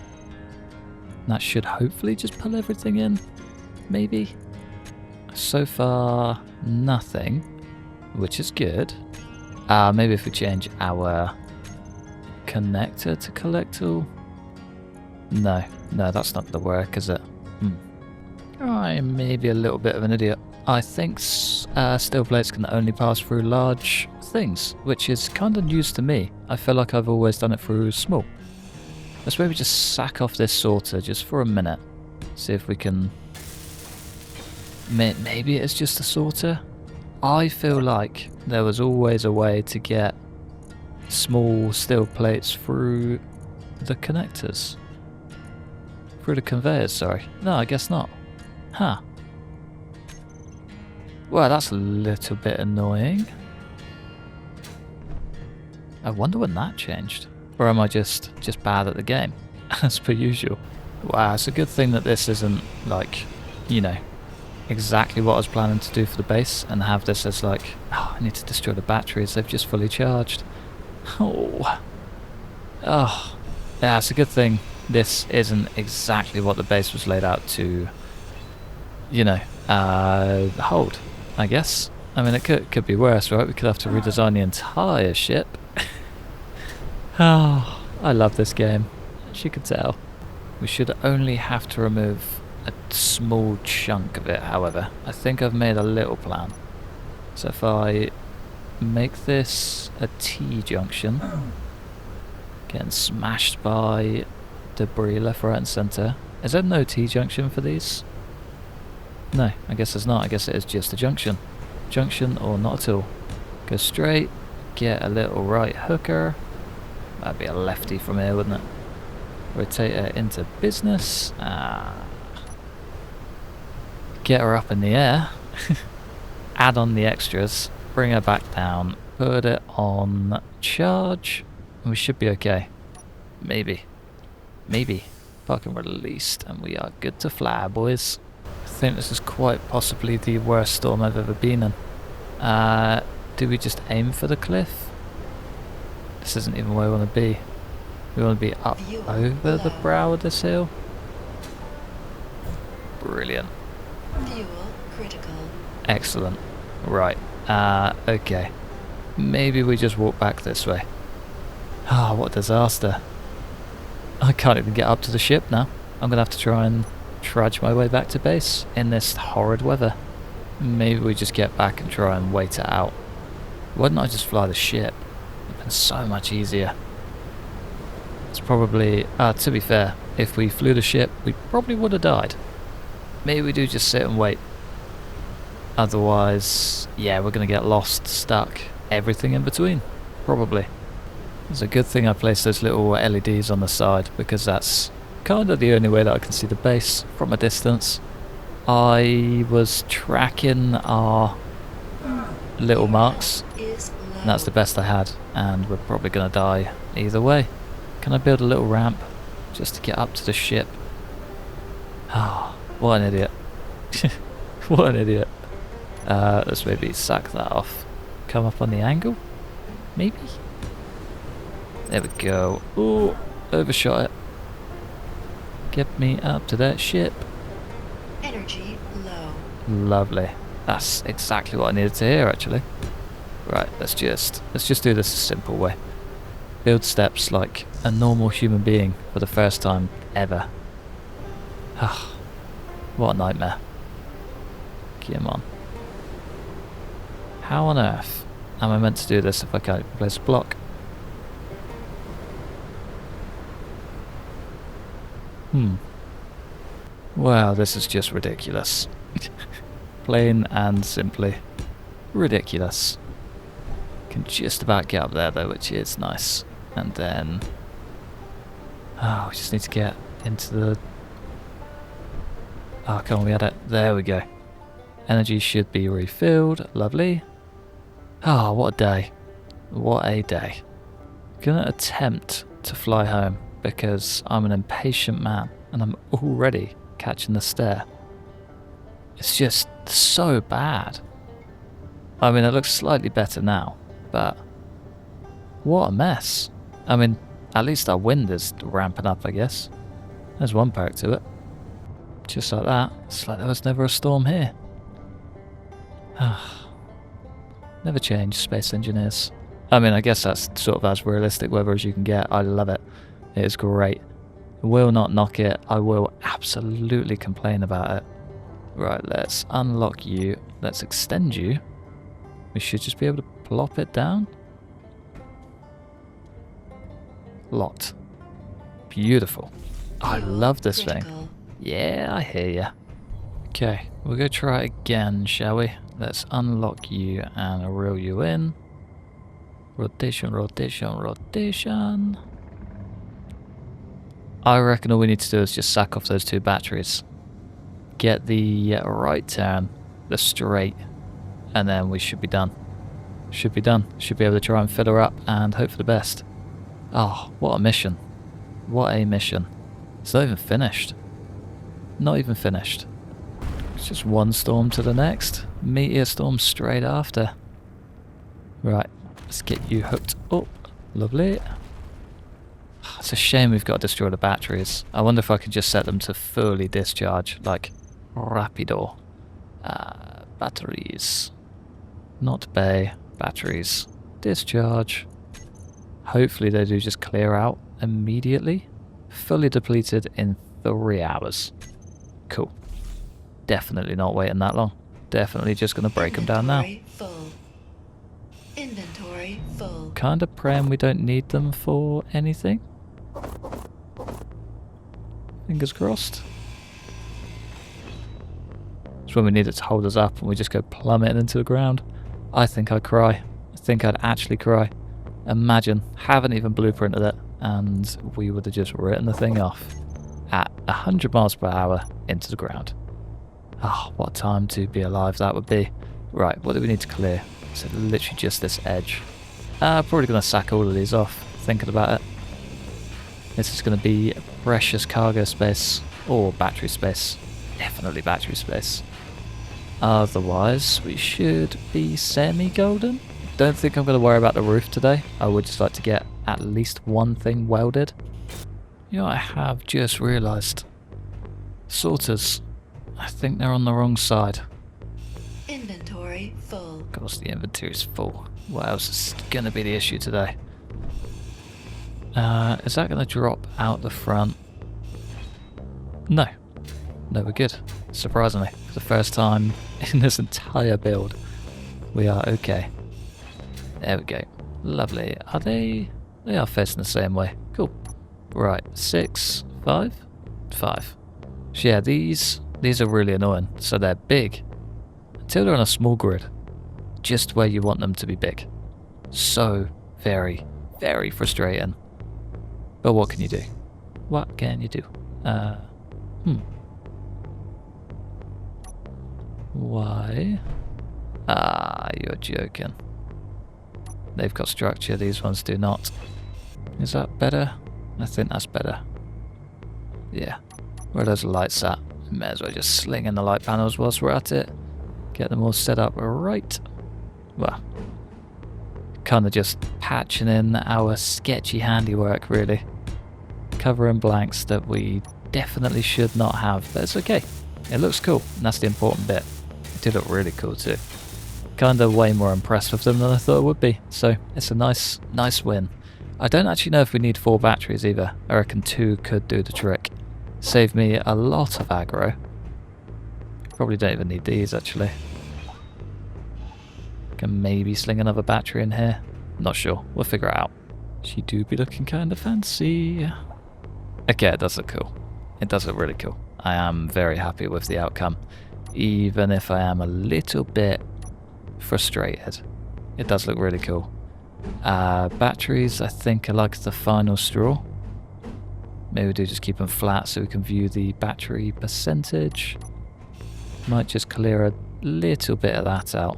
S1: That should hopefully just pull everything in, maybe. So far, nothing, which is good. Maybe if we change our connector to collect all. No, that's not going to work, is it? I'm maybe a little bit of an idiot. I think steel plates can only pass through large things, which is kind of news to me. I feel like I've always done it through small. Let's maybe just sack off this sorter just for a minute. See if we can... Maybe it's just a sorter. I feel like there was always a way to get small steel plates through the connectors. Through the conveyors, sorry. No, I guess not. Huh. Well, that's a little bit annoying. I wonder when that changed. Or am I just bad at the game? As per usual. Wow, it's a good thing that this isn't, like, you know, exactly what I was planning to do for the base, and have this as like, oh, I need to destroy the batteries, they've just fully charged. Oh. Yeah, it's a good thing this isn't exactly what the base was laid out to, you know, hold, I guess. I mean, it could be worse, right? We could have to redesign the entire ship. Oh, I love this game, as you can tell. We should only have to remove a small chunk of it, however. I think I've made a little plan. So if I make this a T-junction, Getting smashed by debris left, right and centre. Is there no T-junction for these? No, I guess there's not. I guess it is just a junction. Junction or not at all. Go straight, get a little right hooker. That'd be a lefty from here, wouldn't it? Rotate her into business. Get her up in the air. Add on the extras. Bring her back down. Put it on charge. And we should be okay. Maybe. Maybe. Fucking released. And we are good to fly, boys. I think this is quite possibly the worst storm I've ever been in. Do we just aim for the cliff? This isn't even where we want to be. We want to be up over the brow of this hill. Brilliant.
S2: Fuel critical.
S1: Excellent. Right. Okay. Maybe we just walk back this way. Ah, what a disaster. I can't even get up to the ship now. I'm going to have to try and trudge my way back to base in this horrid weather. Maybe we just get back and try and wait it out. Why didn't I just fly the ship? It would have been so much easier. It's probably... to be fair, if we flew the ship, we probably would have died. Maybe we do just sit and wait. Otherwise, yeah, we're going to get lost, stuck, everything in between. Probably. It's a good thing I placed those little LEDs on the side, because that's kind of the only way that I can see the base from a distance. I was tracking our little marks, and that's the best I had, and we're probably going to die either way. Can I build a little ramp just to get up to the ship? Ah, what an idiot. What an idiot. Let's maybe sack that off. Come up on the angle? Maybe? There we go. Ooh, overshot it. Get me up to that ship.
S2: Energy low.
S1: Lovely. That's exactly what I needed to hear, actually. Right, let's just do this a simple way. Build steps like a normal human being for the first time ever. Ah, what a nightmare. Come on. How on earth am I meant to do this if I can't place a block? Wow, this is just ridiculous. Plain and simply ridiculous. Can just about get up there though, which is nice. And then... oh, we just need to get into the... oh, come on, we had it. There we go. Energy should be refilled. Lovely. Ah, what a day. What a day. Gonna attempt to fly home because I'm an impatient man and I'm already catching the stare. It's just so bad. I mean, it looks slightly better now, but what a mess. I mean, at least our wind is ramping up, I guess. There's one perk to it. Just like that. It's like there was never a storm here. Never change, space engineers. I mean, I guess that's sort of as realistic weather as you can get. I love it. It is great. Will not knock it. I will absolutely complain about it. Right, let's unlock you. Let's extend you. We should just be able to plop it down. Locked. Beautiful. I love this thing. Yeah, I hear ya. Okay, we'll go try it again, shall we? Let's unlock you and reel you in. Rotation, rotation, rotation. I reckon all we need to do is just sack off those 2 batteries. Get the right turn, the straight, and then we should be done. Should be done. Should be able to try and fill her up and hope for the best. Oh, what a mission. What a mission. It's not even finished. Not even finished. It's just one storm to the next. Meteor storm straight after. Right, let's get you hooked up. Lovely. It's a shame we've got to destroy the batteries. I wonder if I could just set them to fully discharge, like rapido. Batteries. Not bay. Batteries. Discharge. Hopefully they do just clear out immediately. Fully depleted in 3 hours. Cool. Definitely not waiting that long. Definitely just going to break them down now.
S2: Full. Inventory full.
S1: Kind of praying we don't need them for anything. Fingers crossed. It's when we need it to hold us up and we just go plummeting into the ground. I think I'd cry. I think I'd actually cry. Imagine, haven't even blueprinted it, and we would have just written the thing off at 100 miles per hour into the ground. Oh, what a time to be alive that would be. Right, what do we need to clear? So literally just this edge. Probably going to sack all of these off, thinking about it. This is going to be precious cargo space, or battery space. Definitely battery space. Otherwise, we should be semi-golden. Don't think I'm going to worry about the roof today. I would just like to get at least one thing welded. You know, I have just realised. Sorters. I think they're on the wrong side.
S2: Inventory full.
S1: Of course, the inventory's full. What else is going to be the issue today? Is that going to drop out the front? No. No, we're good. Surprisingly, for the first time in this entire build, we are okay. There we go. Lovely. Are they... They are facing the same way. Cool. Right. 6, 5? 5. So yeah, these are really annoying. So they're big. Until they're on a small grid. Just where you want them to be big. So very, very frustrating. But what can you do? What can you do? Why? Ah, you're joking. They've got structure, these ones do not. Is that better? I think that's better. Yeah. Where are those lights at? May as well just sling in the light panels whilst we're at it. Get them all set up right. Well, kind of just patching in our sketchy handiwork, really. Covering blanks that we definitely should not have, but it's okay. It looks cool, and that's the important bit. It did look really cool too. Kind of way more impressed with them than I thought it would be, so it's a nice win. I don't actually know if we need 4 batteries either. I reckon 2 could do the trick. Save me a lot of aggro. Probably don't even need these actually. Can maybe sling another battery in here. Not sure, we'll figure it out. She do be looking kind of fancy. Okay, it does look cool. It does look really cool. I am very happy with the outcome, even if I am a little bit frustrated. It does look really cool. Batteries, I think, are like the final straw. Maybe we do just keep them flat so we can view the battery percentage. Might just clear a little bit of that out.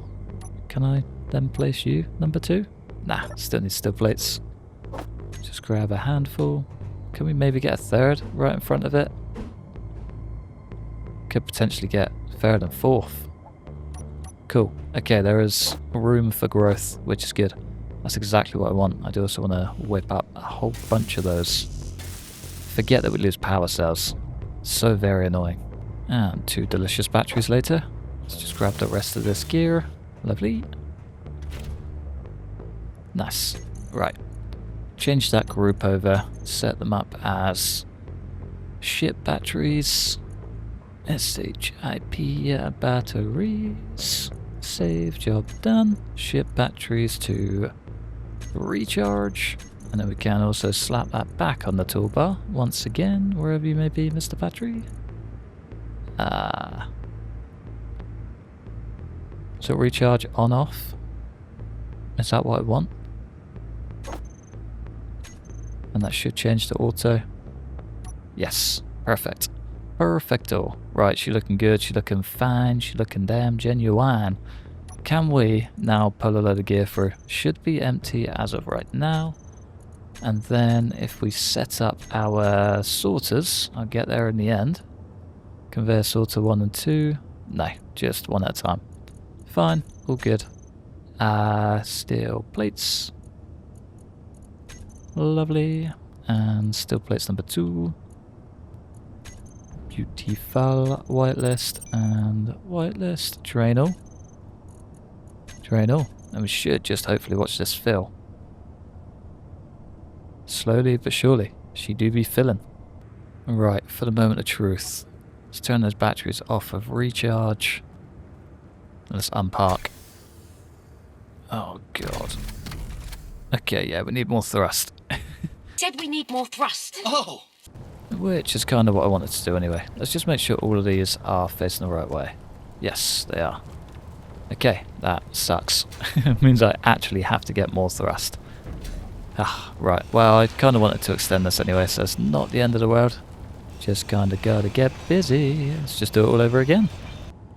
S1: Can I then place you, number 2? Nah, still need steel plates. Just grab a handful. Can we maybe get a 3rd right in front of it? Could potentially get 3rd and 4th. Cool. Okay, there is room for growth, which is good. That's exactly what I want. I do also want to whip up a whole bunch of those. Forget that we lose power cells. So very annoying. And 2 delicious batteries later. Let's just grab the rest of this gear. Lovely. Nice. Right. Change that group over. Set them up as ship batteries. SHIP batteries. Save, job done. Ship batteries to recharge. And then we can also slap that back on the toolbar once again, wherever you may be, Mr. Battery. So recharge on off. Is that what I want? And that should change to auto. Yes, perfect. Perfecto. Right, she's looking good, she's looking fine, she's looking damn genuine. Can we now pull a load of gear through? Should be empty as of right now. And then if we set up our sorters, I'll get there in the end. Conveyor sorter 1 and 2. No, just one at a time. Fine, all good. Steel plates. Lovely. And steel plates number 2. Beautiful. Whitelist and whitelist. Drain all. Drain all. And we should just hopefully watch this fill. Slowly but surely, she do be filling. Right, for the moment of truth. Let's turn those batteries off of recharge. Let's unpark. Oh, God. Okay, yeah, we need more thrust.
S3: Said we need more thrust.
S4: Oh!
S1: Which is kind of what I wanted to do anyway. Let's just make sure all of these are facing the right way. Yes, they are. Okay, that sucks. It means I actually have to get more thrust. Ah, right. Well, I kind of wanted to extend this anyway, so it's not the end of the world. Just kind of gotta get busy. Let's just do it all over again.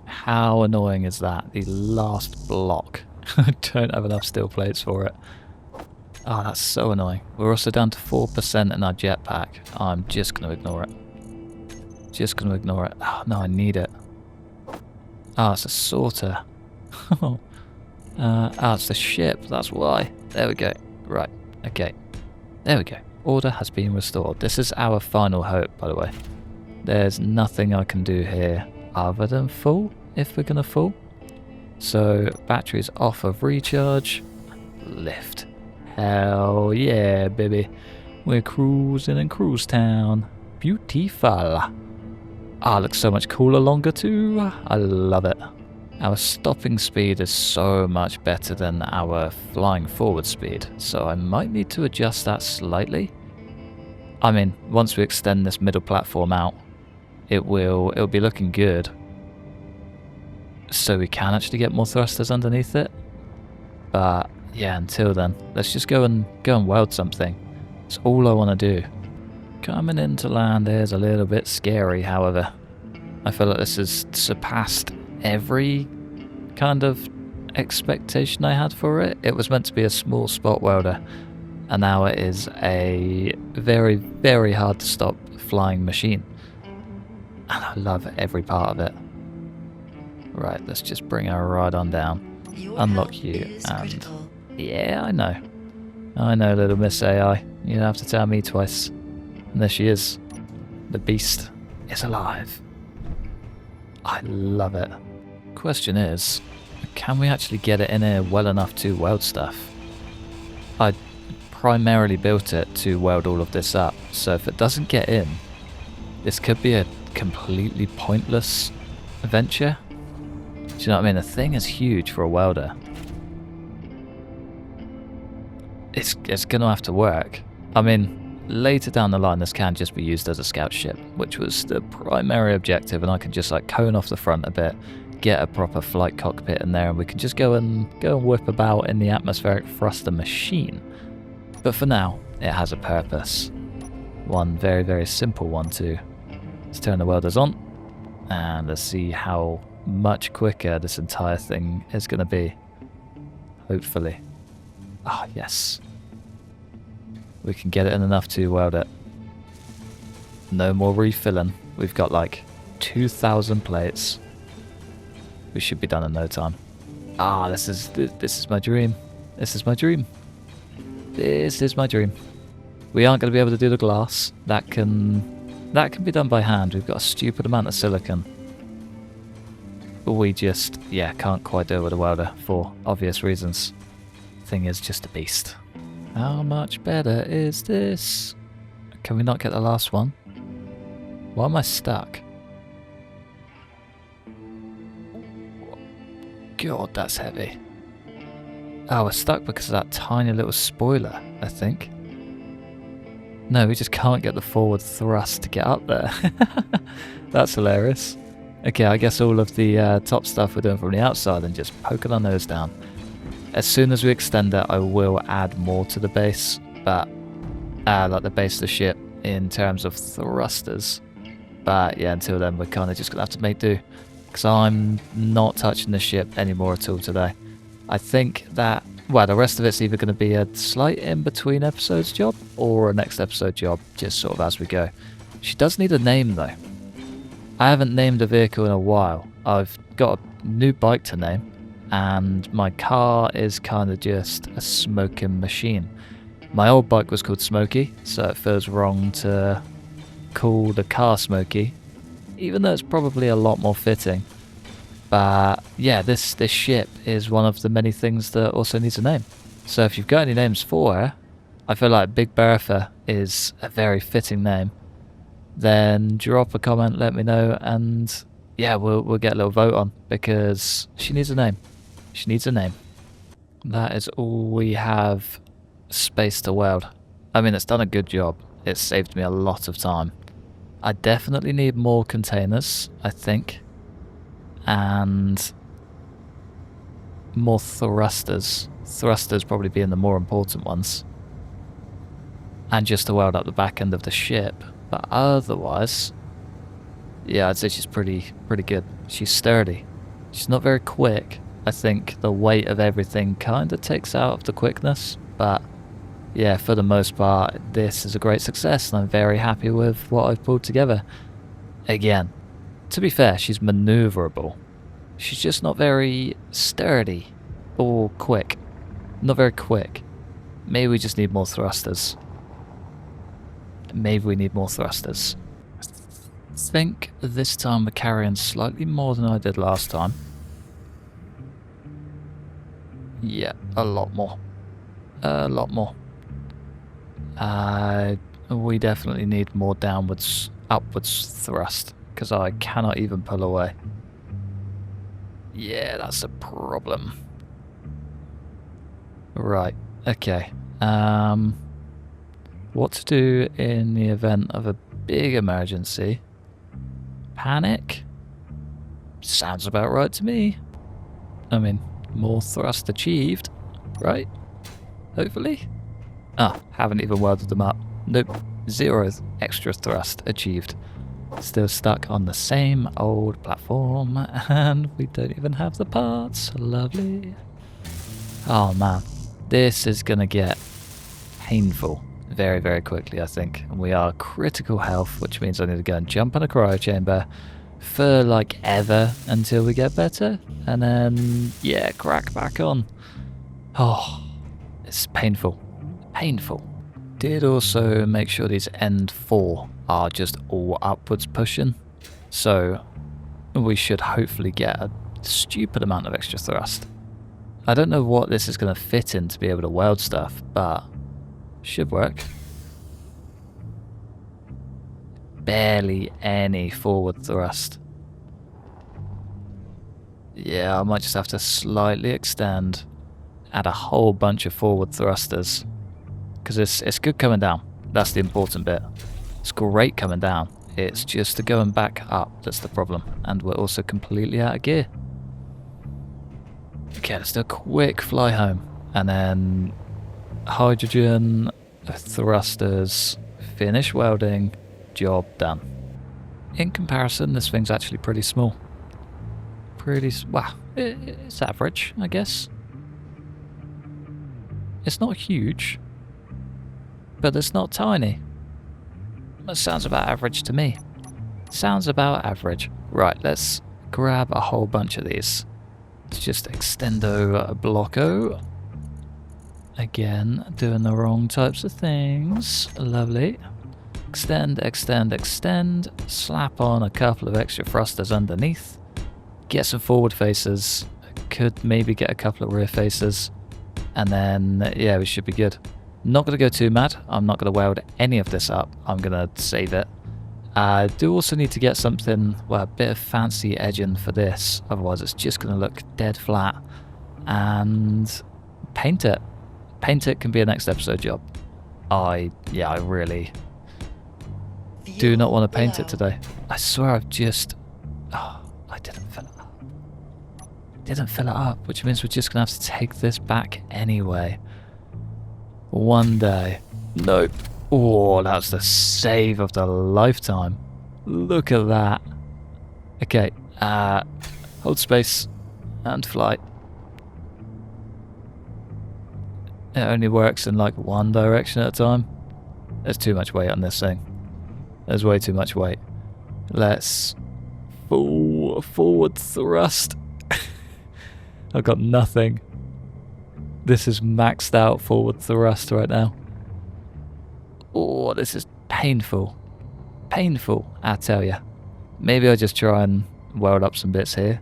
S1: How annoying is that? The last block. I don't have enough steel plates for it. Oh, that's so annoying. We're also down to 4% in our jetpack. I'm just going to ignore it. Just going to ignore it. Oh, no, I need it. Oh, it's a sorter. Oh, it's the ship. That's why. There we go. Right. Okay. There we go. Order has been restored. This is our final hope, by the way. There's nothing I can do here other than full, if we're going to full. So, batteries off of recharge. Lift. Hell yeah, baby. We're cruising in Cruise Town. Beautiful. Ah, looks so much cooler longer too. I love it. Our stopping speed is so much better than our flying forward speed, so I might need to adjust that slightly. I mean, once we extend this middle platform out, it'll be looking good. So we can actually get more thrusters underneath it. But yeah, until then, let's just go and weld something. That's all I want to do. Coming into land is a little bit scary, however. I feel like this has surpassed every kind of expectation I had for it. It was meant to be a small spot welder, and now it is a very, very hard to stop flying machine. And I love every part of it. Right, let's just bring her right on down.
S2: Your
S1: Unlock
S2: health
S1: you,
S2: is
S1: and
S2: critical.
S1: yeah, I know. I know, little Miss AI. You don't have to tell me twice. And there she is. The beast is alive. I love it. Question is, can we actually get it in here well enough to weld stuff? I primarily built it to weld all of this up, so if it doesn't get in, this could be a completely pointless venture. Do you know what I mean? The thing is huge for a welder. It's going to have to work. I mean, later down the line this can just be used as a scout ship, which was the primary objective, and I can just like cone off the front a bit, get a proper flight cockpit in there, and we can just go and whip about in the atmospheric thruster machine. But for now, it has a purpose. One very, very simple one too. Let's turn the welders on, and let's see how much quicker this entire thing is going to be. Hopefully. Ah, yes. We can get it in enough to weld it. No more refilling. We've got like 2,000 plates. We should be done in no time. Ah, this is my dream. This is my dream. This is my dream. We aren't going to be able to do the glass. That can be done by hand. We've got a stupid amount of silicon. We just, yeah, can't quite do it with a welder for obvious reasons. Thing is just a beast. How much better is this? Can we not get the last one? Why am I stuck? God, that's heavy. Oh, we're stuck because of that tiny little spoiler, I think. No, we just can't get the forward thrust to get up there. That's hilarious. Okay, I guess all of the top stuff we're doing from the outside and just poking our nose down. As soon as we extend it, I will add more to the base, but like the base of the ship in terms of thrusters. But yeah, until then, we're kind of just going to have to make do, because I'm not touching the ship anymore at all today. I think that, well, the rest of it's either going to be a slight in-between episodes job or a next episode job, just sort of as we go. She does need a name, though. I haven't named a vehicle in a while. I've got a new bike to name, and my car is kind of just a smoking machine. My old bike was called Smokey, so it feels wrong to call the car Smokey, even though it's probably a lot more fitting. But yeah, this ship is one of the many things that also needs a name. So if you've got any names for her, I feel like Big Bertha is a very fitting name. Then drop a comment, let me know, and yeah, we'll get a little vote on, because she needs a name. She needs a name. That is all we have space to weld. I mean, it's done a good job. It's saved me a lot of time. I definitely need more containers, I think. And more thrusters. Thrusters probably being the more important ones. And just to weld up the back end of the ship. But otherwise, yeah, I'd say she's pretty good. She's sturdy. She's not very quick. I think the weight of everything kind of takes out of the quickness. But yeah, for the most part, this is a great success, and I'm very happy with what I've pulled together. Again, to be fair, she's maneuverable. She's just not very sturdy or quick. Not very quick. Maybe we just need more thrusters. Maybe we need more thrusters. I think this time we're carrying slightly more than I did last time. Yeah, a lot more. A lot more. We definitely need more upwards thrust, because I cannot even pull away. Yeah, that's a problem. Right, okay. What to do in the event of a big emergency? Panic? Sounds about right to me. I mean, more thrust achieved, right? Hopefully? Ah, haven't even welded them up. Nope, 0 extra thrust achieved. Still stuck on the same old platform, and we don't even have the parts. Lovely. Oh man, this is gonna get painful very, very quickly, I think. And we are critical health, which means I need to go and jump in a cryo chamber for like ever until we get better, and then yeah, crack back on. Oh, it's painful. Painful. Did also make sure these end 4 are just all upwards pushing, so we should hopefully get a stupid amount of extra thrust. I don't know what this is going to fit in to be able to weld stuff, but should work. Barely any forward thrust. Yeah, I might just have to slightly extend, add a whole bunch of forward thrusters, because it's good coming down. That's the important bit. It's great coming down. It's just the going back up that's the problem, and we're also completely out of gear. Okay, let's do a quick fly home, and then hydrogen, thrusters, finish welding, job done. In comparison, this thing's actually pretty small. Well, it's average, I guess. It's not huge, but it's not tiny. That sounds about average to me. Sounds about average. Right, let's grab a whole bunch of these. It's just extendo blocko. Again, doing the wrong types of things. Lovely. Extend, extend, extend. Slap on a couple of extra thrusters underneath. Get some forward faces. Could maybe get a couple of rear faces. And then, yeah, we should be good. Not going to go too mad. I'm not going to weld any of this up. I'm going to save it. I do also need to get something, well, a bit of fancy edging for this. Otherwise, it's just going to look dead flat. And paint it. Paint it can be a next episode job. I really do not want to paint it today. I swear I've just... Oh, I didn't fill it up. Didn't fill it up, which means we're just going to have to take this back anyway. One day. Nope. Oh, that's the save of the lifetime. Look at that. Okay, hold space and fly. It only works in like one direction at a time. There's too much weight on this thing. There's way too much weight. Let's forward thrust. I've got nothing. This is maxed out forward thrust right now. Oh, this is painful. Painful, I tell ya. Maybe I just try and weld up some bits here.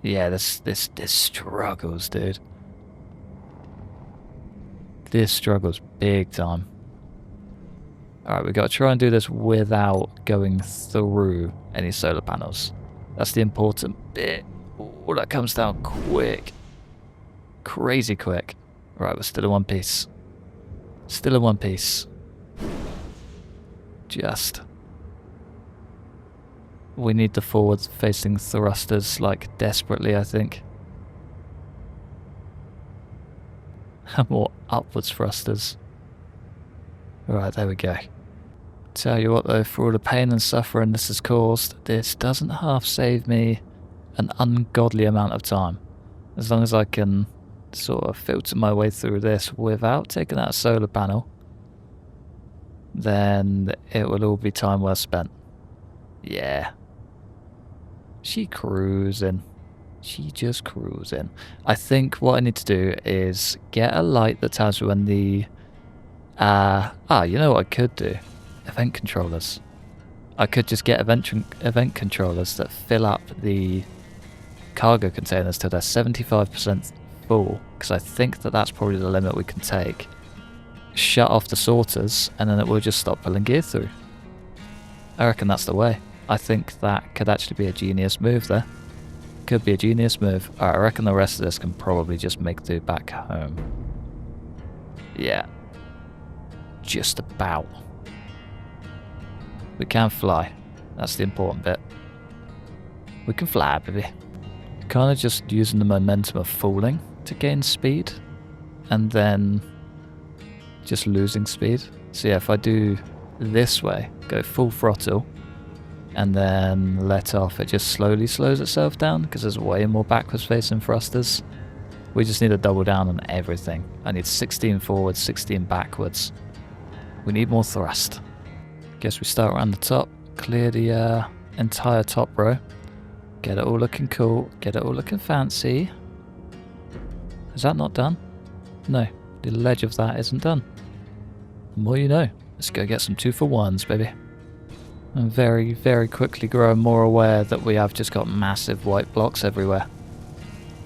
S1: Yeah, this struggles, dude. This struggles big time. Alright, we've got to try and do this without going through any solar panels. That's the important bit. Oh, that comes down quick. crazy quick. Right, we're still in one piece. Still in one piece. Just. We need the forward-facing thrusters, like, desperately, I think. More upwards thrusters. Right, there we go. Tell you what though, for all the pain and suffering this has caused, this doesn't half save me an ungodly amount of time. As long as I can sort of filter my way through this without taking out a solar panel, then it will all be time well spent. Yeah. She cruising. She just cruising. I think what I need to do is get a light that tells me when the... you know what I could do? Event controllers. I could just get event controllers that fill up the cargo containers till they're 75% full, because I think that that's probably the limit we can take. Shut off the sorters, and then it will just stop pulling gear through. I reckon that's the way. I think that could actually be a genius move there. Could be a genius move. Alright, I reckon the rest of this can probably just make do back home. Yeah. Just about. We can fly. That's the important bit. We can fly, baby. Kind of just using the momentum of falling to gain speed, and then just losing speed. So yeah, if I do this way, go full throttle, and then let off, it just slowly slows itself down because there's way more backwards facing thrusters. We just need to double down on everything. I need 16 forwards, 16 backwards. We need more thrust. Guess we start around the top, clear the entire top row, get it all looking cool, get it all looking fancy. Is that not done? No, the ledge of that isn't done. The more you know. Let's go get some 2-for-1s, baby. I'm very, very quickly growing more aware that we have just got massive white blocks everywhere.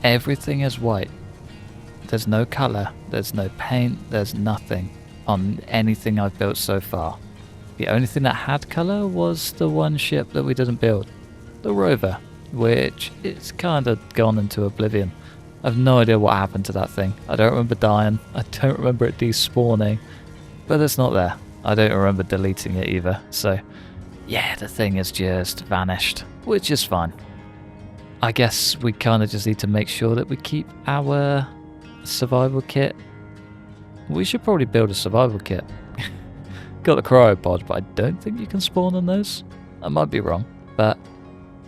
S1: Everything is white. There's no colour, there's no paint, there's nothing on anything I've built so far. The only thing that had colour was the one ship that we didn't build. The rover, which it's kind of gone into oblivion. I've no idea what happened to that thing. I don't remember dying, I don't remember it despawning, but it's not there. I don't remember deleting it either, so yeah, the thing has just vanished, which is fine. I guess we kind of just need to make sure that we keep our survival kit. We should probably build a survival kit. Got the cryopod, but I don't think you can spawn on those. I might be wrong, but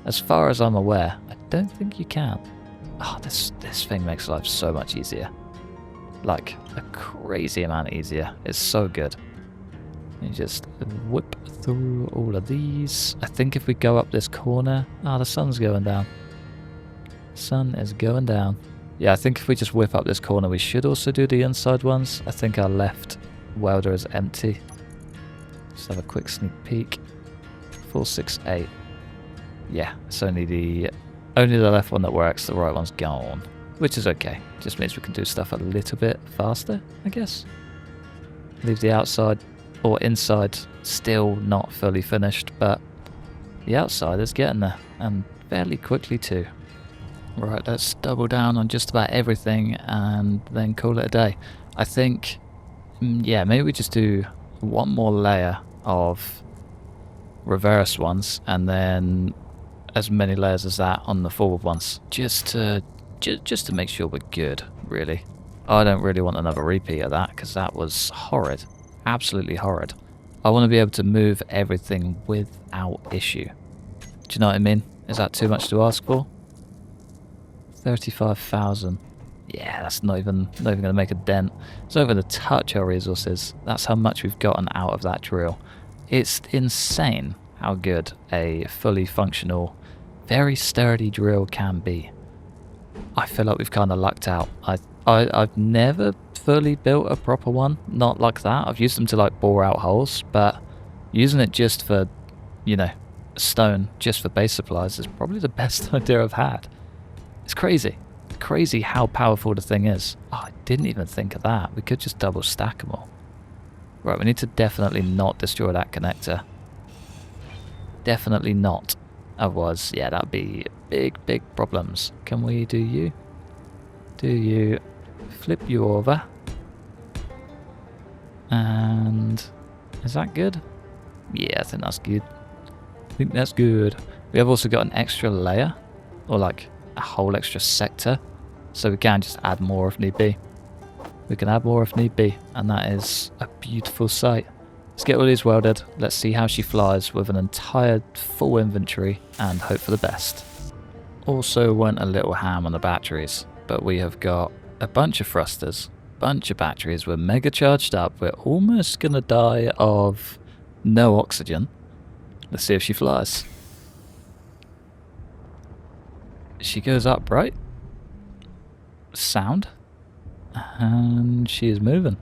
S1: as far as I'm aware, I don't think you can. Oh, this thing makes life so much easier. Like, a crazy amount easier. It's so good. You just whip through all of these. I think if we go up this corner... the sun's going down. Sun is going down. Yeah, I think if we just whip up this corner, we should also do the inside ones. I think our left welder is empty. Just have a quick sneak peek. 468. Yeah, it's only the left one that works. The right one's gone, which is okay. Just means we can do stuff a little bit faster, I guess. Leave the outside or inside still not fully finished, but the outside is getting there, and fairly quickly too. Right, let's double down on just about everything and then call it a day. I think, yeah, maybe we just do one more layer of reverse ones and then as many layers as that on the forward ones, just to make sure we're good, really. I don't really want another repeat of that because that was horrid, absolutely horrid. I want to be able to move everything without issue. Do you know what I mean? Is that too much to ask for? 35,000. Yeah, that's not even going to make a dent. It's not even going to touch our resources. That's how much we've gotten out of that drill. It's insane how good a fully functional, very sturdy drill can be. I feel like we've kind of lucked out. I've never fully built a proper one, not like that. I've used them to like bore out holes, but using it just for, you know, stone, just for base supplies is probably the best idea I've had. It's crazy. Crazy how powerful the thing is. Oh, I didn't even think of that. We could just double stack them all. Right, we need to definitely not destroy that connector. Definitely not. Otherwise, yeah, that'd be big, big problems. Can we do you? Do you? Flip you over. And is that good? Yeah, I think that's good. I think that's good. We have also got an extra layer, or like a whole extra sector, so we can just add more if need be. We can add more if need be, and that is a beautiful sight. Let's get all these welded. Let's see how she flies with an entire full inventory and hope for the best. Also went a little ham on the batteries, but we have got a bunch of thrusters, bunch of batteries. We're mega charged up. We're almost gonna die of no oxygen. Let's see if she flies. She goes up, right? Sound. And she is moving.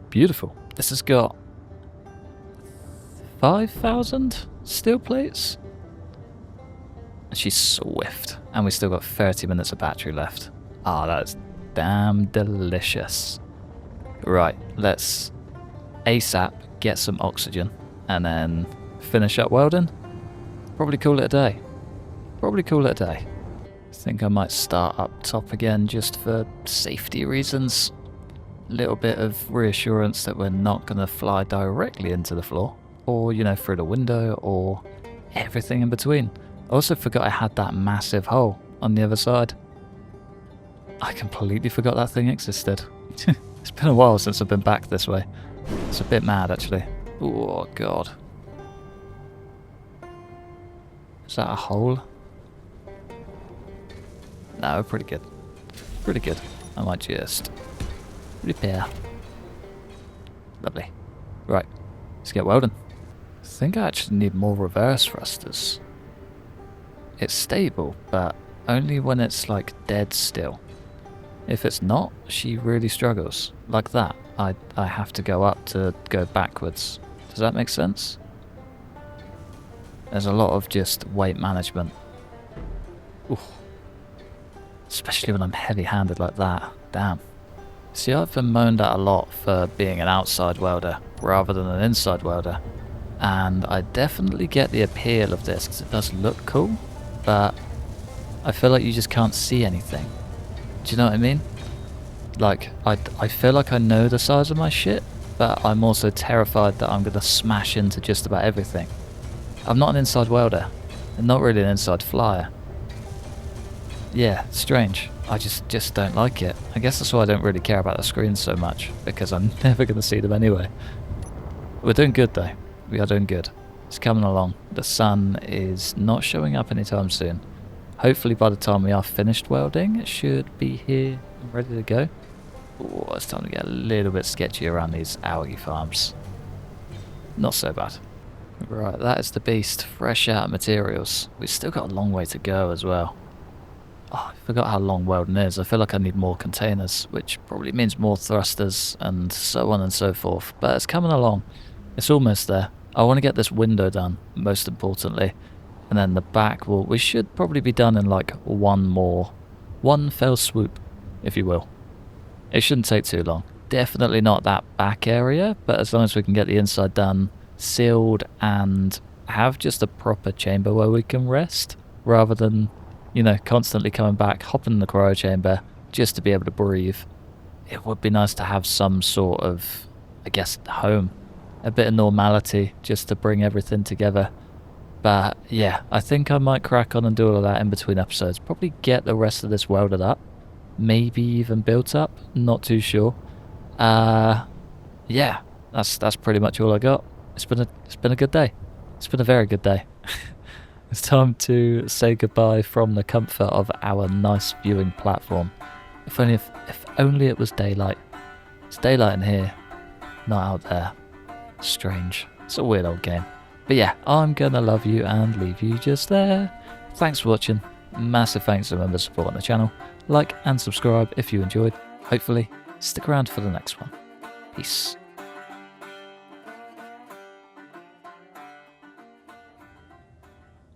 S1: Beautiful. This has got 5,000 steel plates. She's swift. And we still got 30 minutes of battery left. Ah, that's damn delicious. Right, let's ASAP get some oxygen and then finish up welding. Probably call it a day. Probably call it a day. I think I might start up top again just for safety reasons. A little bit of reassurance that we're not going to fly directly into the floor. Or, you know, through the window or everything in between. I also forgot I had that massive hole on the other side. I completely forgot that thing existed. It's been a while since I've been back this way. It's a bit mad actually. Oh god. Is that a hole? No, pretty good. Pretty good. I might just repair. Lovely. Right, let's get welding. I think I actually need more reverse thrusters. It's stable, but only when it's like dead still. If it's not, she really struggles. Like that. I have to go up to go backwards. Does that make sense? There's a lot of just weight management. Oof. Especially when I'm heavy-handed like that. Damn. See, I've been moaned at a lot for being an outside welder rather than an inside welder. And I definitely get the appeal of this because it does look cool, but I feel like you just can't see anything. Do you know what I mean? Like, I feel like I know the size of my shit, but I'm also terrified that I'm going to smash into just about everything. I'm not an inside welder, and not really an inside flyer. Yeah, strange. I just don't like it. I guess that's why I don't really care about the screens so much, because I'm never going to see them anyway. We're doing good though. We are doing good. It's coming along. The sun is not showing up anytime soon. Hopefully by the time we are finished welding, it should be here and ready to go. Oh, it's time to get a little bit sketchy around these algae farms. Not so bad. Right, that is the beast. Fresh out of materials. We've still got a long way to go as well. Oh, I forgot how long welding is. I feel like I need more containers, which probably means more thrusters and so on and so forth. But it's coming along. It's almost there. I want to get this window done, most importantly. And then the back will... We should probably be done in like one fell swoop, if you will. It shouldn't take too long. Definitely not that back area, but as long as we can get the inside done, sealed, and have just a proper chamber where we can rest, rather than, you know, constantly coming back, hopping in the cryo chamber just to be able to breathe. It would be nice to have some sort of, I guess, home. A bit of normality just to bring everything together. But yeah, I think I might crack on and do all of that in between episodes. Probably get the rest of this welded up. Maybe even built up. Not too sure. Yeah, that's pretty much all I got. It's been a good day. It's been a very good day. It's time to say goodbye from the comfort of our nice viewing platform. If only it was daylight. It's daylight in here, not out there. Strange. It's a weird old game. But yeah, I'm gonna love you and leave you just there. Thanks for watching. Massive thanks to members supporting the channel. Like and subscribe if you enjoyed. Hopefully, stick around for the next one. Peace.